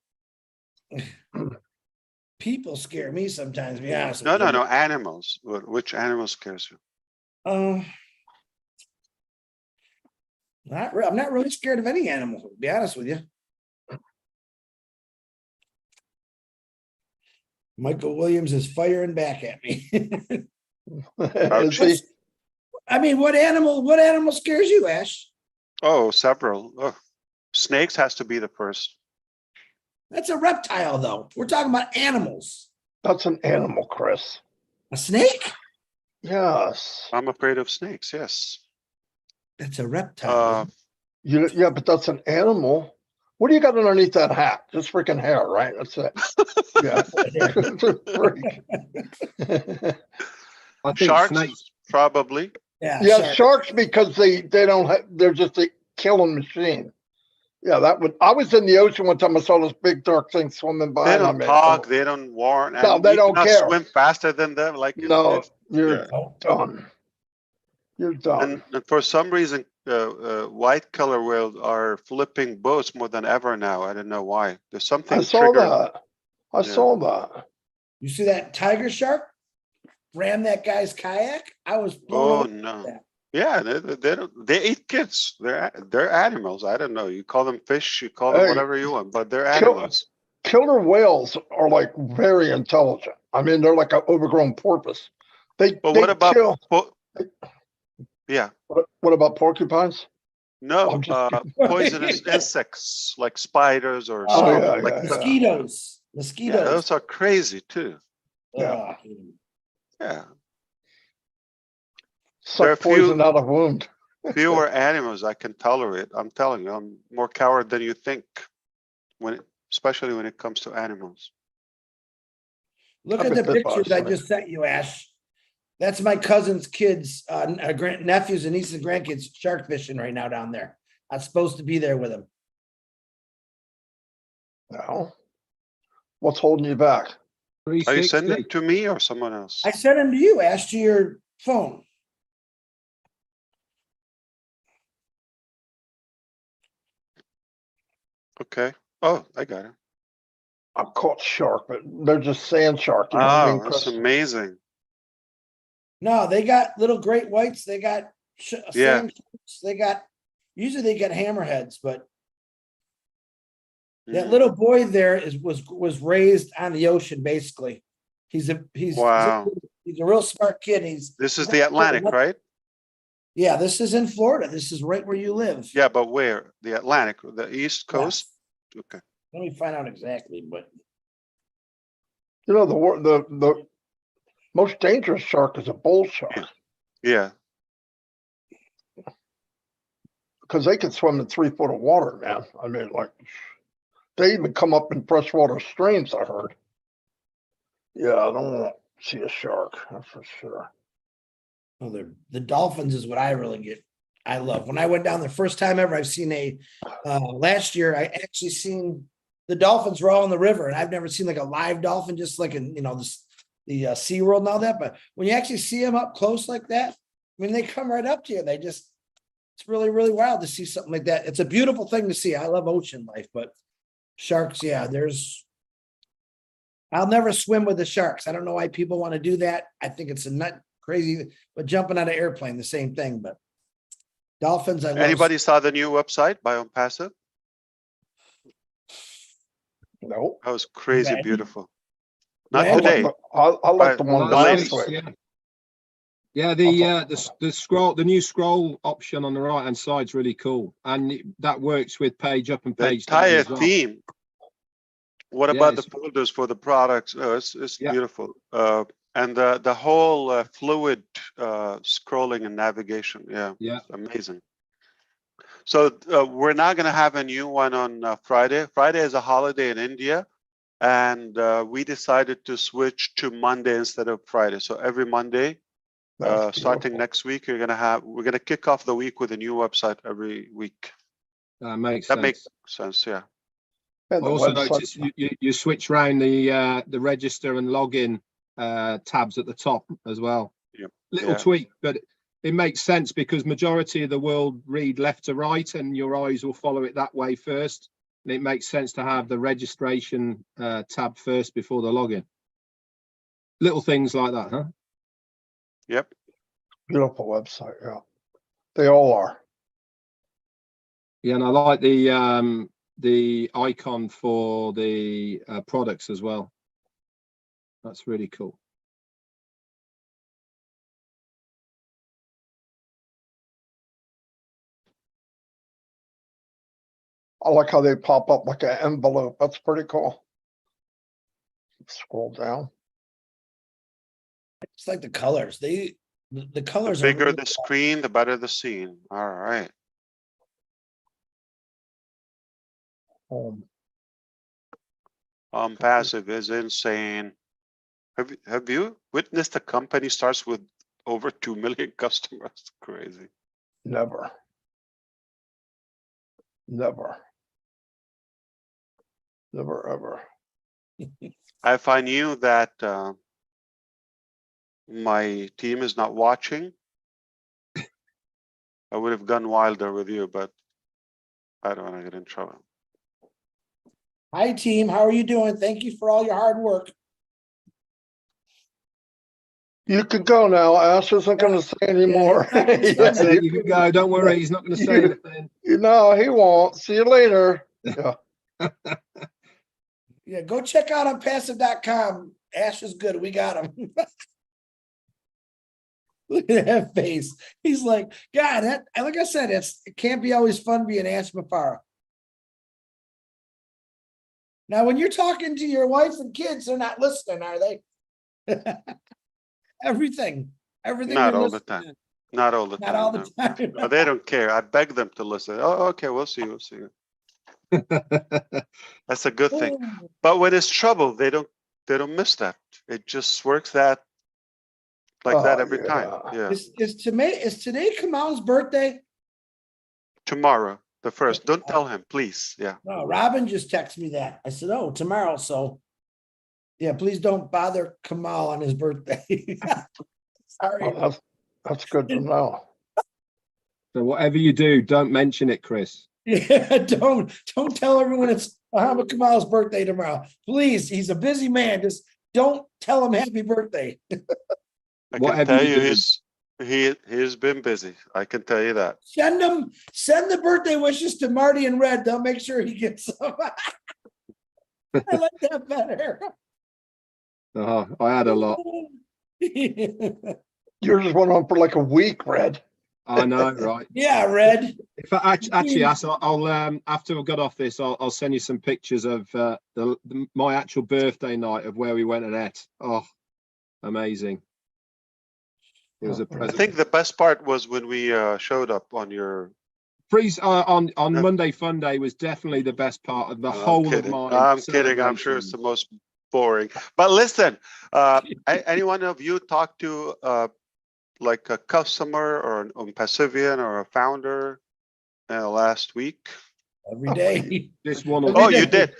[SPEAKER 3] People scare me sometimes, to be honest
[SPEAKER 4] No,
[SPEAKER 3] with you.
[SPEAKER 4] no, no. Animals. Which animal scares you?
[SPEAKER 3] I'm not really scared of any animal, to be honest with you. Michael Williams is firing back at me.
[SPEAKER 1] Is he?
[SPEAKER 3] I mean, what animal scares you, Ash?
[SPEAKER 4] Oh, several. Oh, snakes has to be the first.
[SPEAKER 3] That's a reptile, though. We're talking about animals.
[SPEAKER 1] That's an animal, Chris.
[SPEAKER 3] A snake?
[SPEAKER 1] Yes.
[SPEAKER 4] I'm afraid of snakes. Yes.
[SPEAKER 3] That's a reptile.
[SPEAKER 1] Yeah, but that's an animal. What do you got underneath that hat? Just freaking hair, right? That's it. Yeah. Freak.
[SPEAKER 2] I think
[SPEAKER 4] Sharks,
[SPEAKER 2] snakes.
[SPEAKER 4] probably.
[SPEAKER 1] Yeah, sharks because they don't have, they're just a killing machine. Yeah, that would. I was in the ocean one time. I saw this big dark thing swimming by.
[SPEAKER 4] They
[SPEAKER 1] and I
[SPEAKER 4] don't
[SPEAKER 1] mean,
[SPEAKER 4] talk. They don't warn.
[SPEAKER 1] No,
[SPEAKER 4] And
[SPEAKER 1] they
[SPEAKER 4] you
[SPEAKER 1] don't
[SPEAKER 4] cannot
[SPEAKER 1] care.
[SPEAKER 4] swim faster than them. Like
[SPEAKER 1] No, you're
[SPEAKER 4] yeah.
[SPEAKER 1] done. You're done.
[SPEAKER 4] And for some reason, white color whales are flipping boats more than ever now. I don't know why. There's something
[SPEAKER 1] I saw
[SPEAKER 4] triggered.
[SPEAKER 1] that. I saw that.
[SPEAKER 3] You see that tiger shark ram that guy's kayak? I was blown
[SPEAKER 4] Oh
[SPEAKER 3] away
[SPEAKER 4] no.
[SPEAKER 3] with that.
[SPEAKER 4] Yeah, they don't. They eat kids. They're animals. I don't know. You call them fish. You call them
[SPEAKER 1] Hey,
[SPEAKER 4] whatever you want, but they're
[SPEAKER 1] kill-
[SPEAKER 4] animals.
[SPEAKER 1] Killer whales are like very intelligent. I mean, they're like an overgrown porpoise.
[SPEAKER 4] But
[SPEAKER 1] They
[SPEAKER 4] what about
[SPEAKER 1] kill.
[SPEAKER 4] yeah?
[SPEAKER 1] What about porcupines?
[SPEAKER 4] No,
[SPEAKER 1] I'm just kidding.
[SPEAKER 4] poisonous insects like spiders or
[SPEAKER 1] Oh,
[SPEAKER 4] some
[SPEAKER 1] yeah,
[SPEAKER 4] like
[SPEAKER 1] yeah,
[SPEAKER 3] Mosquitoes.
[SPEAKER 4] yeah,
[SPEAKER 3] Mosquitoes.
[SPEAKER 4] those are crazy too.
[SPEAKER 1] Yeah.
[SPEAKER 4] Yeah,
[SPEAKER 1] Suck
[SPEAKER 4] There are
[SPEAKER 1] poison
[SPEAKER 4] few-
[SPEAKER 1] out of wound.
[SPEAKER 4] fewer animals I can tolerate. I'm telling you, I'm more coward than you think especially when it comes to animals.
[SPEAKER 3] Look
[SPEAKER 1] I've
[SPEAKER 3] at the
[SPEAKER 1] been bit by a
[SPEAKER 3] pictures I
[SPEAKER 1] snake.
[SPEAKER 3] just sent you, Ash. That's my cousin's kids, nephews and nieces and grandkids shark fishing right now down there. I'm supposed to be there with them.
[SPEAKER 1] No. What's holding you back?
[SPEAKER 4] Are you
[SPEAKER 2] 360.
[SPEAKER 4] sending it to me or someone else?
[SPEAKER 3] I sent them to you, Ash, to your phone.
[SPEAKER 4] Okay. Oh, I got it.
[SPEAKER 1] I'm caught shark, but they're just sand shark. You know what I
[SPEAKER 4] Oh,
[SPEAKER 1] mean,
[SPEAKER 4] that's
[SPEAKER 1] Chris?
[SPEAKER 4] amazing.
[SPEAKER 3] No, they got little great whites. They got
[SPEAKER 4] Yeah.
[SPEAKER 3] sand sharks. They got, usually they get hammerheads, but that
[SPEAKER 4] Mm.
[SPEAKER 3] little boy there was raised on the ocean, basically.
[SPEAKER 4] Wow.
[SPEAKER 3] He's a real smart kid.
[SPEAKER 4] This is the Atlantic, right?
[SPEAKER 3] Yeah, this is in Florida. This is right where you live.
[SPEAKER 4] Yeah, but where? The Atlantic, the East Coast? Okay.
[SPEAKER 3] Let me find out exactly, but
[SPEAKER 1] You know, the most dangerous shark is a bull shark
[SPEAKER 4] Yeah.
[SPEAKER 1] because they can swim in 3 foot of water, man. I mean, like they even come up in freshwater streams. I heard. Yeah, I don't want to see a shark. That's for sure.
[SPEAKER 3] oh, the dolphins is what I really get. I love. When I went down the first time ever, I've seen last year, I actually seen the dolphins were all in the river, and I've never seen like a live dolphin, just like in, the SeaWorld and all that. But when you actually see them up close like that, I mean, they come right up to you. They just, it's really, really wild to see something like that. It's a beautiful thing to see. I love ocean life, but sharks, yeah, I'll never swim with the sharks. I don't know why people want to do that. I think it's a nut crazy, but jumping out of airplane, the same thing, but dolphins, I love.
[SPEAKER 4] Anybody saw the new website by ONPASSIVE?
[SPEAKER 1] No.
[SPEAKER 4] That was crazy
[SPEAKER 3] Red.
[SPEAKER 4] beautiful.
[SPEAKER 3] Red?
[SPEAKER 4] Not
[SPEAKER 1] I like
[SPEAKER 4] today.
[SPEAKER 1] I like the
[SPEAKER 4] Right,
[SPEAKER 1] one
[SPEAKER 4] the
[SPEAKER 1] last
[SPEAKER 4] latest.
[SPEAKER 1] week.
[SPEAKER 2] Yeah, the scroll, the new scroll option on the right hand side is really cool, and that works with page up and
[SPEAKER 4] The
[SPEAKER 2] page down
[SPEAKER 4] entire
[SPEAKER 2] as well.
[SPEAKER 4] theme. What
[SPEAKER 2] Yeah,
[SPEAKER 4] about the
[SPEAKER 2] it's-
[SPEAKER 4] folders for the products? Oh, it's
[SPEAKER 2] Yeah.
[SPEAKER 4] beautiful. And the whole fluid scrolling and navigation. Yeah,
[SPEAKER 2] Yeah,
[SPEAKER 4] it's amazing. So we're not going to have a new one on Friday. Friday is a holiday in India, and we decided to switch to Monday instead of Friday. So every Monday,
[SPEAKER 1] That's
[SPEAKER 4] starting
[SPEAKER 1] beautiful.
[SPEAKER 4] next week, we're gonna kick off the week with a new website every week.
[SPEAKER 2] that makes
[SPEAKER 4] That
[SPEAKER 2] sense.
[SPEAKER 4] makes sense. Yeah.
[SPEAKER 1] And
[SPEAKER 2] I
[SPEAKER 1] the
[SPEAKER 2] also
[SPEAKER 1] website,
[SPEAKER 2] noticed you switch around the register and login tabs at the top as well.
[SPEAKER 4] Yep.
[SPEAKER 2] Little
[SPEAKER 4] Yeah.
[SPEAKER 2] tweak, but it makes sense because majority of the world read left to right, and your eyes will follow it that way first. And it makes sense to have the registration tab first before the login. Little things like that, huh?
[SPEAKER 4] Yep.
[SPEAKER 1] beautiful website. Yeah, they all are.
[SPEAKER 2] Yeah, and I like the icon for the products as well. That's really cool.
[SPEAKER 1] I like how they pop up like an envelope. That's pretty cool. Scroll down.
[SPEAKER 3] It's like the colors. The
[SPEAKER 4] The
[SPEAKER 3] colors are
[SPEAKER 4] bigger
[SPEAKER 3] really
[SPEAKER 4] the screen, the better the scene. All right.
[SPEAKER 1] Home.
[SPEAKER 4] Passive is insane. Have you witnessed a company starts with over 2 million customers? Crazy.
[SPEAKER 1] Never. Never. Never ever.
[SPEAKER 4] If I knew that my team is not watching, I would have gone wilder with you, but I don't want to get in trouble.
[SPEAKER 3] Hi, team. How are you doing? Thank you for all your hard work.
[SPEAKER 1] You can go now. Ash isn't going to say anymore.
[SPEAKER 3] That's
[SPEAKER 2] That's
[SPEAKER 1] Yeah,
[SPEAKER 2] it. You can go. Don't worry. He's not going to say
[SPEAKER 1] you-
[SPEAKER 2] anything.
[SPEAKER 1] no, he won't. See you later. Yeah.
[SPEAKER 3] Yeah, go check out ONPASSIVE.com. Ash is good. We got him. Look at that face. He's like, God, that, like I said, it can't be always fun being Ash Mafara. Now, when you're talking to your wife and kids, they're not listening, are they? Everything.
[SPEAKER 4] Not
[SPEAKER 3] you're
[SPEAKER 4] all the
[SPEAKER 3] listening
[SPEAKER 4] time. Not all the
[SPEAKER 3] Not
[SPEAKER 4] time.
[SPEAKER 3] all
[SPEAKER 4] no.
[SPEAKER 3] the time.
[SPEAKER 4] No, they don't care. I beg them to listen. Oh, okay, we'll see. We'll see. That's a good thing. But when it's trouble, they don't miss that. It just works that
[SPEAKER 1] Oh,
[SPEAKER 4] every time.
[SPEAKER 1] yeah.
[SPEAKER 4] Yeah.
[SPEAKER 3] Is today Kamal's birthday?
[SPEAKER 4] Tomorrow, the first. Don't tell him, please. Yeah.
[SPEAKER 3] No, Robin just texted me that. I said, oh, tomorrow. So yeah, please don't bother Kamal on his birthday. Sorry.
[SPEAKER 1] Well, that's good to know.
[SPEAKER 2] So whatever you do, don't mention it, Chris.
[SPEAKER 3] Yeah, don't tell everyone it's Muhammad Kamal's birthday tomorrow. Please, he's a busy man. Just don't tell him happy birthday.
[SPEAKER 4] I
[SPEAKER 2] Whatever
[SPEAKER 4] can tell
[SPEAKER 2] you
[SPEAKER 4] you,
[SPEAKER 2] do.
[SPEAKER 4] he's been busy. I can tell you that.
[SPEAKER 3] Send the birthday wishes to Marty and Red. They'll make sure he gets some. I like that better.
[SPEAKER 2] I had a lot.
[SPEAKER 1] Yours went on for like a week, Red.
[SPEAKER 2] I know, right?
[SPEAKER 3] Yeah, Red.
[SPEAKER 2] If I actually, I'll after we got off this, I'll send you some pictures of my actual birthday night of where we went and ate. Oh, amazing! It was a
[SPEAKER 4] I
[SPEAKER 2] present.
[SPEAKER 4] think the best part was when we showed up on your.
[SPEAKER 2] Freeze on Monday Fun Day was definitely the best part of the whole of my.
[SPEAKER 4] I'm kidding. I'm sure it's the most boring. But listen, any one of you talk to like a customer or an ONPASSIVian or a founder last week?
[SPEAKER 3] Every day.
[SPEAKER 2] This one.
[SPEAKER 3] Every
[SPEAKER 4] Oh,
[SPEAKER 3] day.
[SPEAKER 4] you did.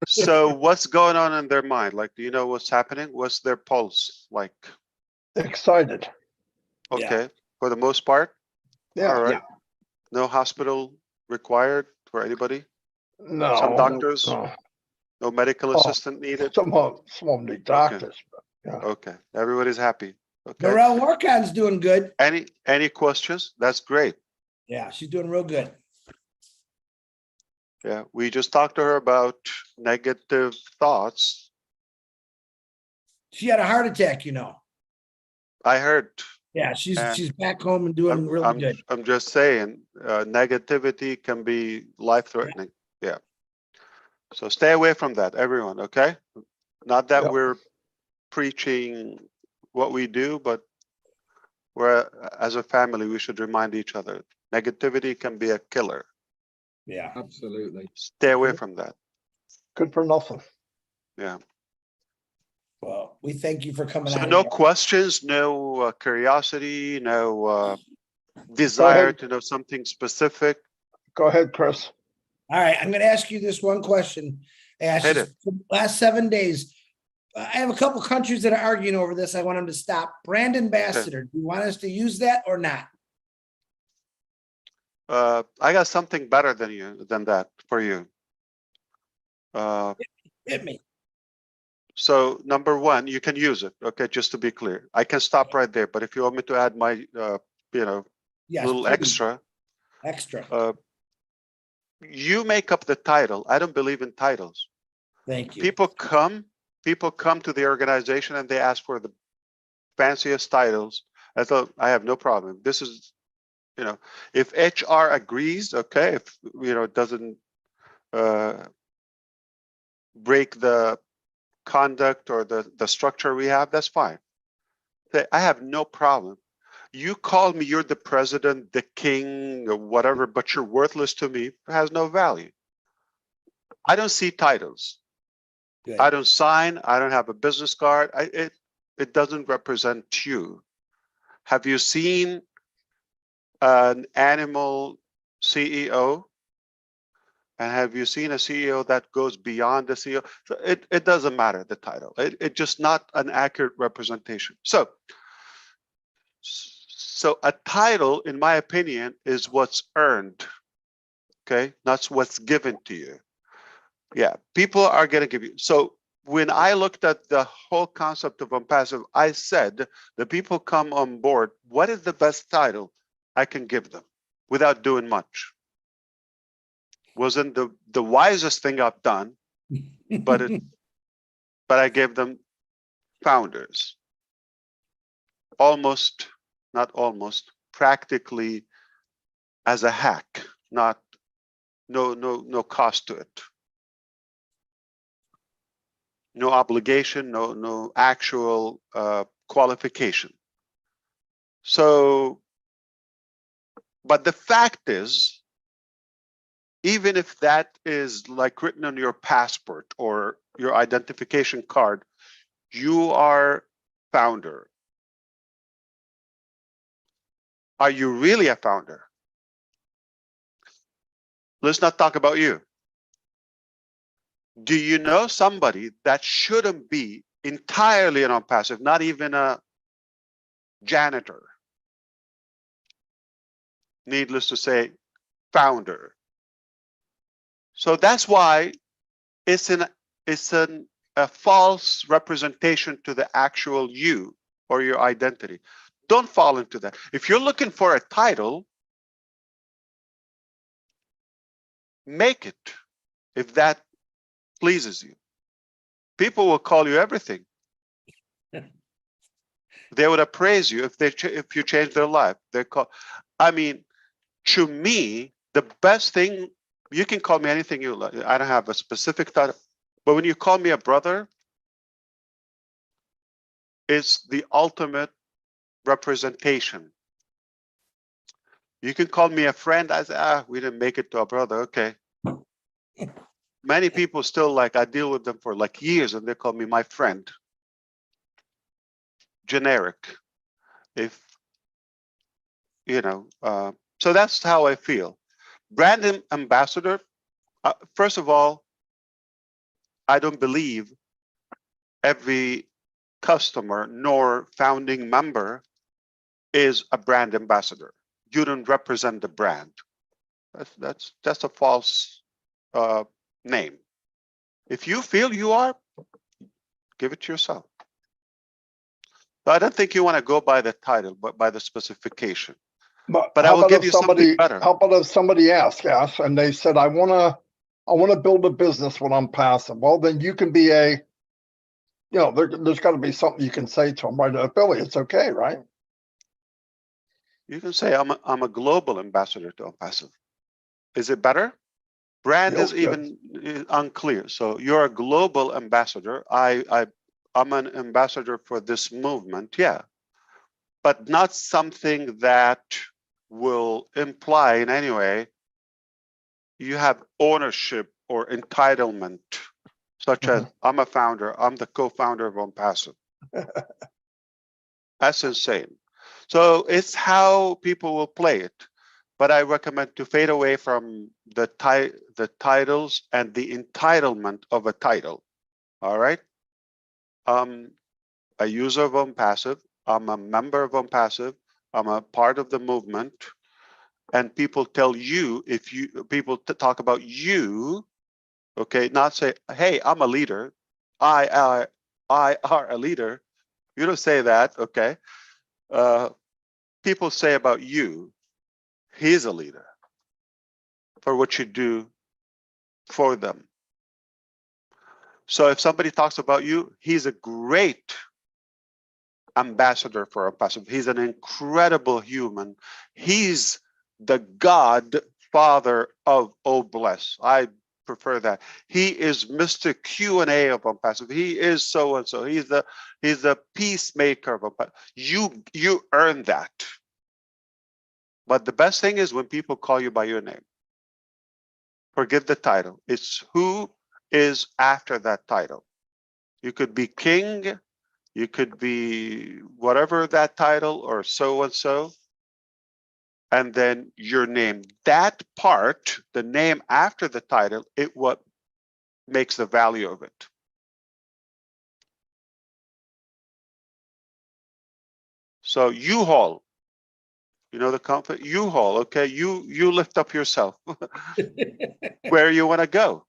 [SPEAKER 4] So what's going on in their mind? Like, do you know what's happening? What's their pulse like?
[SPEAKER 1] Excited.
[SPEAKER 4] Okay, for the most part.
[SPEAKER 1] Yeah.
[SPEAKER 4] All right.
[SPEAKER 2] Yeah.
[SPEAKER 4] No hospital required for anybody?
[SPEAKER 1] No.
[SPEAKER 4] Some doctors?
[SPEAKER 1] No.
[SPEAKER 4] No medical
[SPEAKER 1] Oh.
[SPEAKER 4] assistant needed?
[SPEAKER 1] Some of them need doctors. Yeah.
[SPEAKER 4] Okay, everybody's happy. Okay.
[SPEAKER 3] Norel Workon's doing good.
[SPEAKER 4] Any questions? That's great.
[SPEAKER 3] Yeah, she's doing real good.
[SPEAKER 4] Yeah, we just talked to her about negative thoughts.
[SPEAKER 3] She had a heart attack, you know.
[SPEAKER 4] I heard.
[SPEAKER 3] Yeah,
[SPEAKER 4] And
[SPEAKER 3] she's back home and doing really good.
[SPEAKER 4] I'm just saying, negativity can be life-threatening. Yeah. So stay away from that, everyone. Okay. Not that
[SPEAKER 1] Yep.
[SPEAKER 4] we're preaching what we do, but we're as a family, we should remind each other. Negativity can be a killer.
[SPEAKER 3] Yeah.
[SPEAKER 2] Absolutely.
[SPEAKER 4] Stay away from that.
[SPEAKER 1] Good for nothing.
[SPEAKER 4] Yeah.
[SPEAKER 3] Well, we thank you for coming
[SPEAKER 4] So
[SPEAKER 3] on.
[SPEAKER 4] no
[SPEAKER 3] here.
[SPEAKER 4] questions, no curiosity, no desire to know something specific.
[SPEAKER 1] Go ahead, Chris.
[SPEAKER 3] All right, I'm going to ask you this one question.
[SPEAKER 4] Hit it.
[SPEAKER 3] Last 7 days, I have a couple countries that are arguing over this. I want them to stop. Brand ambassador, do you want us to use that or not?
[SPEAKER 4] I got something better than that for you.
[SPEAKER 3] Hit me.
[SPEAKER 4] So number one, you can use it. Okay, just to be clear, I can stop right there. But if you want me to add my,
[SPEAKER 3] Yes,
[SPEAKER 4] little
[SPEAKER 3] please.
[SPEAKER 4] extra, you make up the title. I don't believe in titles.
[SPEAKER 3] Thank you.
[SPEAKER 4] People come to the organization and they ask for the fanciest titles. I thought I have no problem. This is, if HR agrees, okay, if it doesn't break the conduct or the structure we have, that's fine. I have no problem. You call me, you're the president, the king, or whatever, but you're worthless to me. It has no value. I don't see titles.
[SPEAKER 3] Good.
[SPEAKER 4] I don't sign. I don't have a business card. It doesn't represent you. Have you seen an animal CEO? And have you seen a CEO that goes beyond the CEO? So it doesn't matter, the title. It's just not an accurate representation. So a title, in my opinion, is what's earned, okay? Not what's given to you. Yeah, people are going to give you. So when I looked at the whole concept of ONPASSIVE, I said, the people come on board, what is the best title I can give them without doing much? Wasn't the wisest thing I've done, but I gave them founders. Almost, not almost, practically as a hack, not no cost to it. No obligation, no actual qualification. So, but the fact is, even if that is like written on your passport or your identification card, you are founder. Are you really a founder? Let's not talk about you. Do you know somebody that shouldn't be entirely an ONPASSIVE, not even a janitor? Needless to say, founder. So that's why it's a false representation to the actual you or your identity. Don't fall into that. If you're looking for a title, make it if that pleases you. People will call you everything. They would appraise you if you change their life. I mean, to me, the best thing, you can call me anything you like. I don't have a specific title, but when you call me a brother, it's the ultimate representation. You can call me a friend. I say, we didn't make it to a brother. Okay. Many people still I deal with them for years and they call me my friend. Generic. So that's how I feel. Brand ambassador, first of all, I don't believe every customer nor founding member is a brand ambassador. You don't represent the brand. That's a false name. If you feel you are, give it to yourself. But I don't think you want to go by the title, but by the specification. But I
[SPEAKER 1] how
[SPEAKER 4] will
[SPEAKER 1] about
[SPEAKER 4] give
[SPEAKER 1] if
[SPEAKER 4] you something better.
[SPEAKER 1] How about if somebody asks us and they said, I want to build a business when I'm passive. Well, then you can be there's got to be something you can say to them, right? Affiliates, okay, right?
[SPEAKER 4] You can say I'm a global ambassador to ONPASSIVE. Is it better? Brand
[SPEAKER 1] Feels
[SPEAKER 4] is even unclear. So you're a global ambassador. I'm an ambassador for this movement, yeah, but not something that will imply in any way you have ownership or entitlement, such as I'm a founder, I'm the co-founder of ONPASSIVE. That's insane. So it's how people will play it. But I recommend to fade away from the titles and the entitlement of a title. All right. I'm a user of ONPASSIVE. I'm a member of ONPASSIVE. I'm a part of the movement. And people tell you, people talk about you, okay, not say, hey, I'm a leader. I are a leader. You don't say that, okay? People say about you, he's a leader for what you do for them. So if somebody talks about you, he's a great ambassador for ONPASSIVE. He's an incredible human. He's the godfather of OBless. I prefer that. He is Mr. Q&A of ONPASSIVE. He is so and so. He's the peacemaker of ONPASSIve. You earn that. But the best thing is when people call you by your name. Forget the title. It's who is after that title. You could be king, you could be whatever that title or so and so, and then your name. That part, the name after the title, what makes the value of it. So U-Haul, you know the company U-Haul, okay? You lift up yourself where you want to go.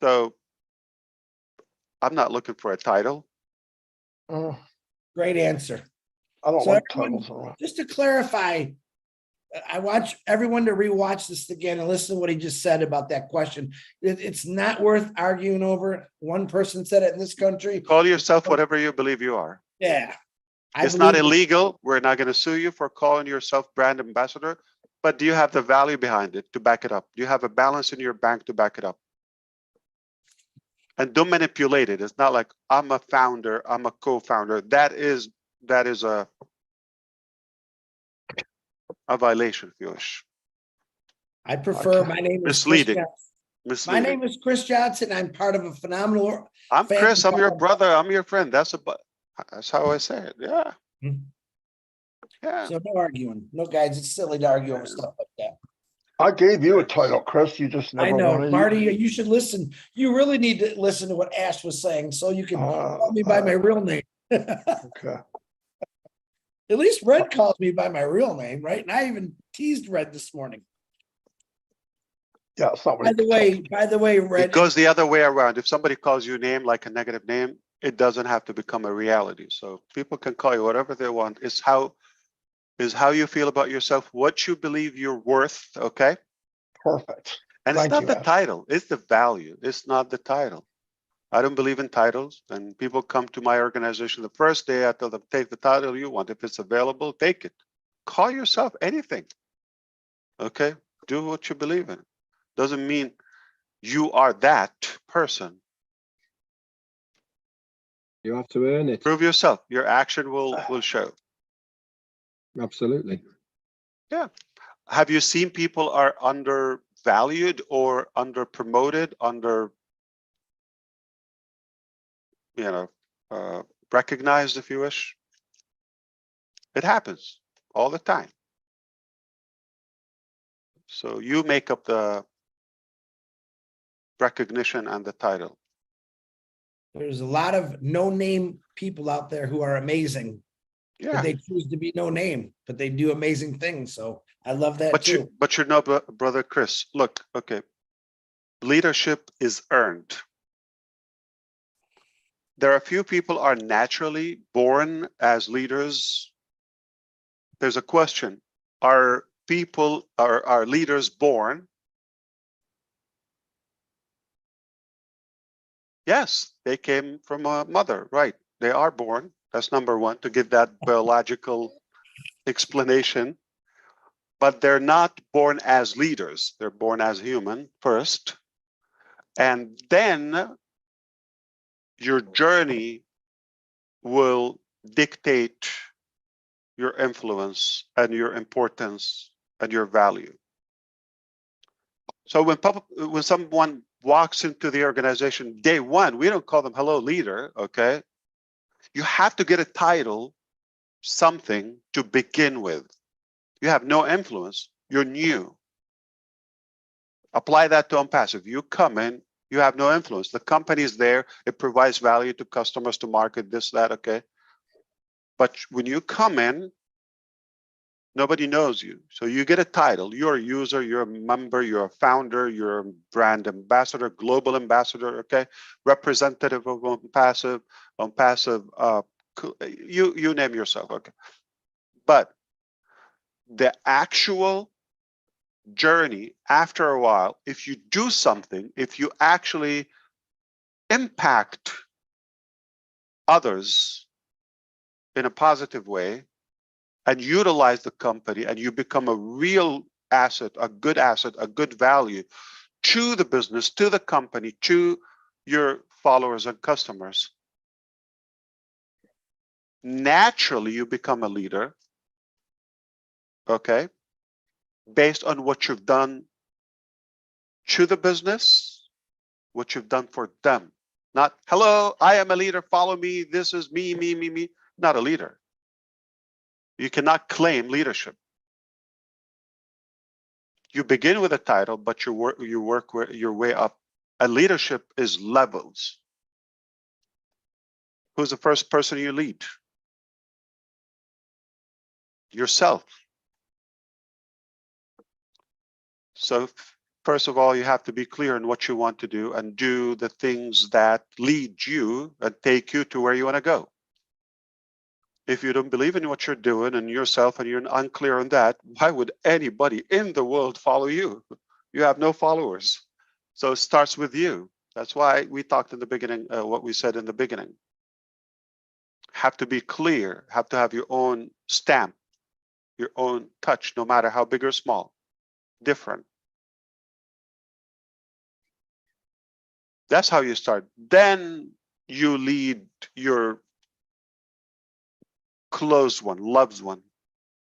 [SPEAKER 4] So I'm not looking for a title.
[SPEAKER 3] Great answer.
[SPEAKER 1] I don't
[SPEAKER 3] So
[SPEAKER 1] like
[SPEAKER 3] everyone,
[SPEAKER 1] titles.
[SPEAKER 3] just to clarify, I want everyone to rewatch this again and listen to what he just said about that question. It's not worth arguing over. One person said it in this country.
[SPEAKER 4] Call yourself whatever you believe you are.
[SPEAKER 3] Yeah.
[SPEAKER 4] It's not illegal. We're not going to sue you for calling yourself brand ambassador, but do you have the value behind it to back it up? Do you have a balance in your bank to back it up? And don't manipulate it. It's not like I'm a founder, I'm a co-founder. That is a violation, if you wish.
[SPEAKER 3] I prefer, my name is Chris
[SPEAKER 4] Misleading.
[SPEAKER 3] Johnson. My name is Chris Johnson. I'm part of a phenomenal.
[SPEAKER 4] I'm Chris. I'm your brother. I'm your friend. That's how I say it. Yeah. Yeah.
[SPEAKER 3] So no arguing. No, guys, it's silly to argue over stuff like that.
[SPEAKER 1] I gave you a title, Chris. You just never
[SPEAKER 3] I know,
[SPEAKER 1] wanted.
[SPEAKER 3] Marty, you should listen. You really need to listen to what Ash was saying so you can call me by my real name.
[SPEAKER 1] Okay.
[SPEAKER 3] At least Red calls me by my real name, right? And I even teased Red this morning.
[SPEAKER 1] Yeah, it's not
[SPEAKER 3] By the way, Red.
[SPEAKER 4] It goes the other way around. If somebody calls you a name like a negative name, it doesn't have to become a reality. So people can call you whatever they want. It's how you feel about yourself, what you believe you're worth. Okay.
[SPEAKER 1] Perfect.
[SPEAKER 4] And it's not the title, it's the value. It's not the title. I don't believe in titles. And people come to my organization the first day, I tell them, take the title you want. If it's available, take it. Call yourself anything. Okay. Do what you believe in. Doesn't mean you are that person.
[SPEAKER 2] You have to earn it.
[SPEAKER 4] Prove yourself. Your action will show.
[SPEAKER 2] Absolutely.
[SPEAKER 4] Yeah. Have you seen people are undervalued or under promoted, recognized, if you wish? It happens all the time. So you make up the recognition and the title.
[SPEAKER 3] There's a lot of no-name people out there who are amazing. but
[SPEAKER 4] Yeah,
[SPEAKER 3] they choose to be no name, but they do amazing things. So I love that too.
[SPEAKER 4] but you know, brother Chris, look, okay, leadership is earned. There are a few people are naturally born as leaders. There's a question: are leaders born? Yes, they came from a mother, right? They are born. That's number one, to give that biological explanation. But they're not born as leaders. They're born as human first. And then your journey will dictate your influence and your importance and your value. So when someone walks into the organization day one, we don't call them hello leader, okay? You have to get a title, something to begin with. You have no influence, you're new. Apply that to ONPASSIVE. You come in, you have no influence. The company is there, it provides value to customers, to market, this, that, okay? But when you come in, nobody knows you. So you get a title. You're a user, you're a member, you're a founder, you're a brand ambassador, global ambassador, okay? Representative of ONPASSIVE, you name yourself, okay? But the actual journey after a while, if you do something, if you actually impact others in a positive way and utilize the company, and you become a real asset, a good value to the business, to the company, to your followers and customers, naturally you become a leader, okay, based on what you've done to the business, what you've done for them. Not, hello, I am a leader, follow me, this is me. Not a leader. You cannot claim leadership. You begin with a title, but you work your way up. And leadership is levels. Who's the first person you lead? Yourself. So first of all, you have to be clear in what you want to do and do the things that lead you and take you to where you want to go. If you don't believe in what you're doing and yourself, and you're unclear on that, why would anybody in the world follow you? You have no followers. So it starts with you. That's why we talked in the beginning, what we said in the beginning. Have to be clear, have to have your own stamp, your own touch, no matter how big or small, different. That's how you start. Then you lead your close one, loves one,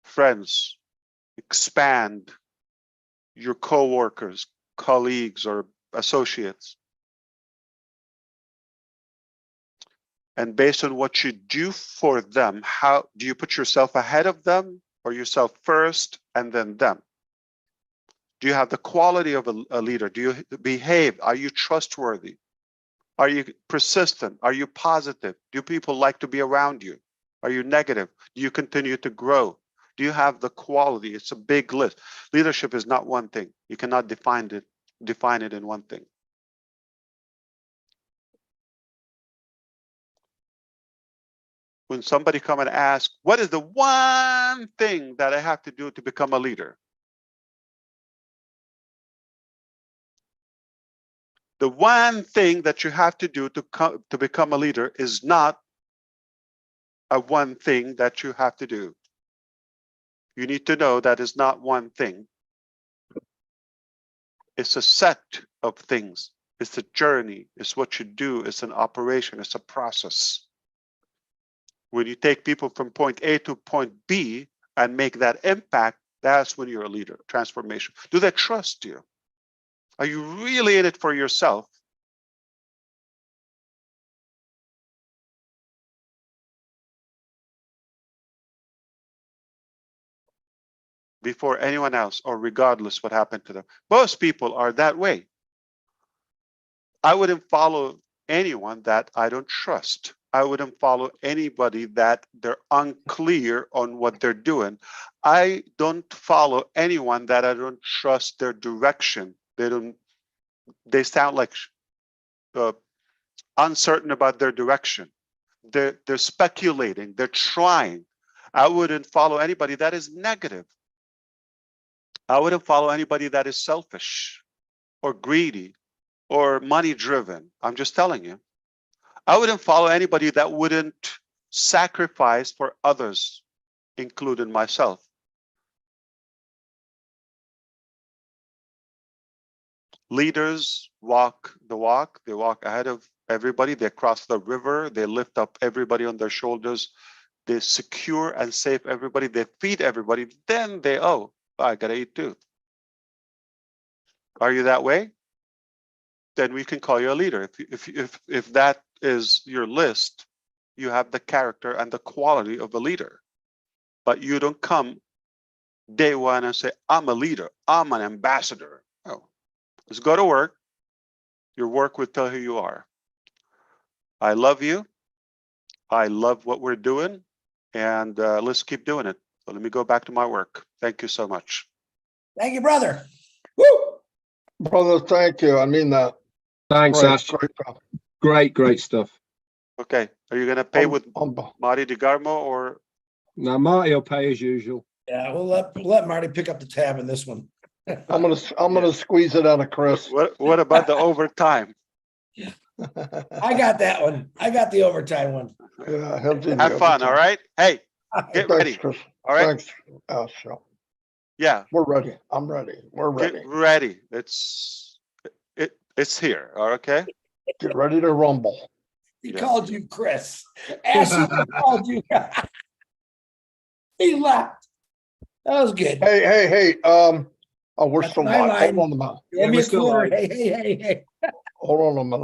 [SPEAKER 4] friends, expand your co-workers, colleagues, or associates. And based on what you do for them, how do you put yourself ahead of them, or yourself first and then them? Do you have the quality of a leader? Do you behave? Are you trustworthy? Are you persistent? Are you positive? Do people like to be around you? Are you negative? Do you continue to grow? Do you have the quality? It's a big list. Leadership is not one thing. You cannot define it in one thing. When somebody come and ask, what is the one thing that I have to do to become a leader? The one thing that you have to do to become a leader is not a one thing that you have to do. You need to know that is not one thing. It's a set of things. It's a journey. It's what you do. It's an operation. It's a process. When you take people from point A to point B and make that impact, that's when you're a leader. Transformation. Do they trust you? Are you really in it for yourself? Before anyone else, or regardless what happened to them. Most people are that way. I wouldn't follow anyone that I don't trust. I wouldn't follow anybody that they're unclear on what they're doing. I don't follow anyone that I don't trust their direction. They sound like uncertain about their direction. They're speculating, they're trying. I wouldn't follow anybody that is negative. I wouldn't follow anybody that is selfish or greedy or money driven. I'm just telling you. I wouldn't follow anybody that wouldn't sacrifice for others, including myself. Leaders walk the walk. They walk ahead of everybody. They cross the river. They lift up everybody on their shoulders. They secure and save everybody. They feed everybody. Then they, oh, I gotta eat too. Are you that way? Then we can call you a leader. If that is your list, you have the character and the quality of a leader. But you don't come day one and say, I'm a leader, I'm an ambassador. Oh, let's go to work. Your work will tell who you are. I love you. I love what we're doing. And let's keep doing it. So let me go back to my work. Thank you so much.
[SPEAKER 3] Thank you, brother. Woo!
[SPEAKER 1] Brother, thank you. I mean that.
[SPEAKER 2] Thanks,
[SPEAKER 1] Great,
[SPEAKER 2] Ash.
[SPEAKER 1] great job.
[SPEAKER 2] Great stuff.
[SPEAKER 4] Okay, are you gonna pay with
[SPEAKER 1] I'm
[SPEAKER 4] Marty DeGarmo or?
[SPEAKER 2] Now, Marty will pay as usual.
[SPEAKER 3] Yeah, we'll let Marty pick up the tab in this one.
[SPEAKER 1] gonna squeeze it out of Chris.
[SPEAKER 4] What about the overtime?
[SPEAKER 3] I got that one. I got the overtime one.
[SPEAKER 1] Yeah, he'll do the
[SPEAKER 4] Have fun,
[SPEAKER 1] overtime.
[SPEAKER 4] all right? Hey, get
[SPEAKER 1] Thanks,
[SPEAKER 4] ready.
[SPEAKER 1] Chris.
[SPEAKER 4] All right?
[SPEAKER 1] Thanks, Al.
[SPEAKER 4] Yeah,
[SPEAKER 1] We're ready. I'm ready. We're ready.
[SPEAKER 4] get ready. It's here. Okay.
[SPEAKER 1] Get ready to rumble.
[SPEAKER 3] He
[SPEAKER 4] Yeah.
[SPEAKER 3] called you Chris. Ashley called you. He left. That was good.
[SPEAKER 1] Hey. Oh, we're
[SPEAKER 3] That's
[SPEAKER 1] still
[SPEAKER 3] my
[SPEAKER 1] live.
[SPEAKER 3] line.
[SPEAKER 1] Hold on a minute.
[SPEAKER 3] Give me
[SPEAKER 2] we're
[SPEAKER 3] a
[SPEAKER 2] still
[SPEAKER 3] quarter.
[SPEAKER 2] live.
[SPEAKER 3] Hey.
[SPEAKER 1] Hold on a minute.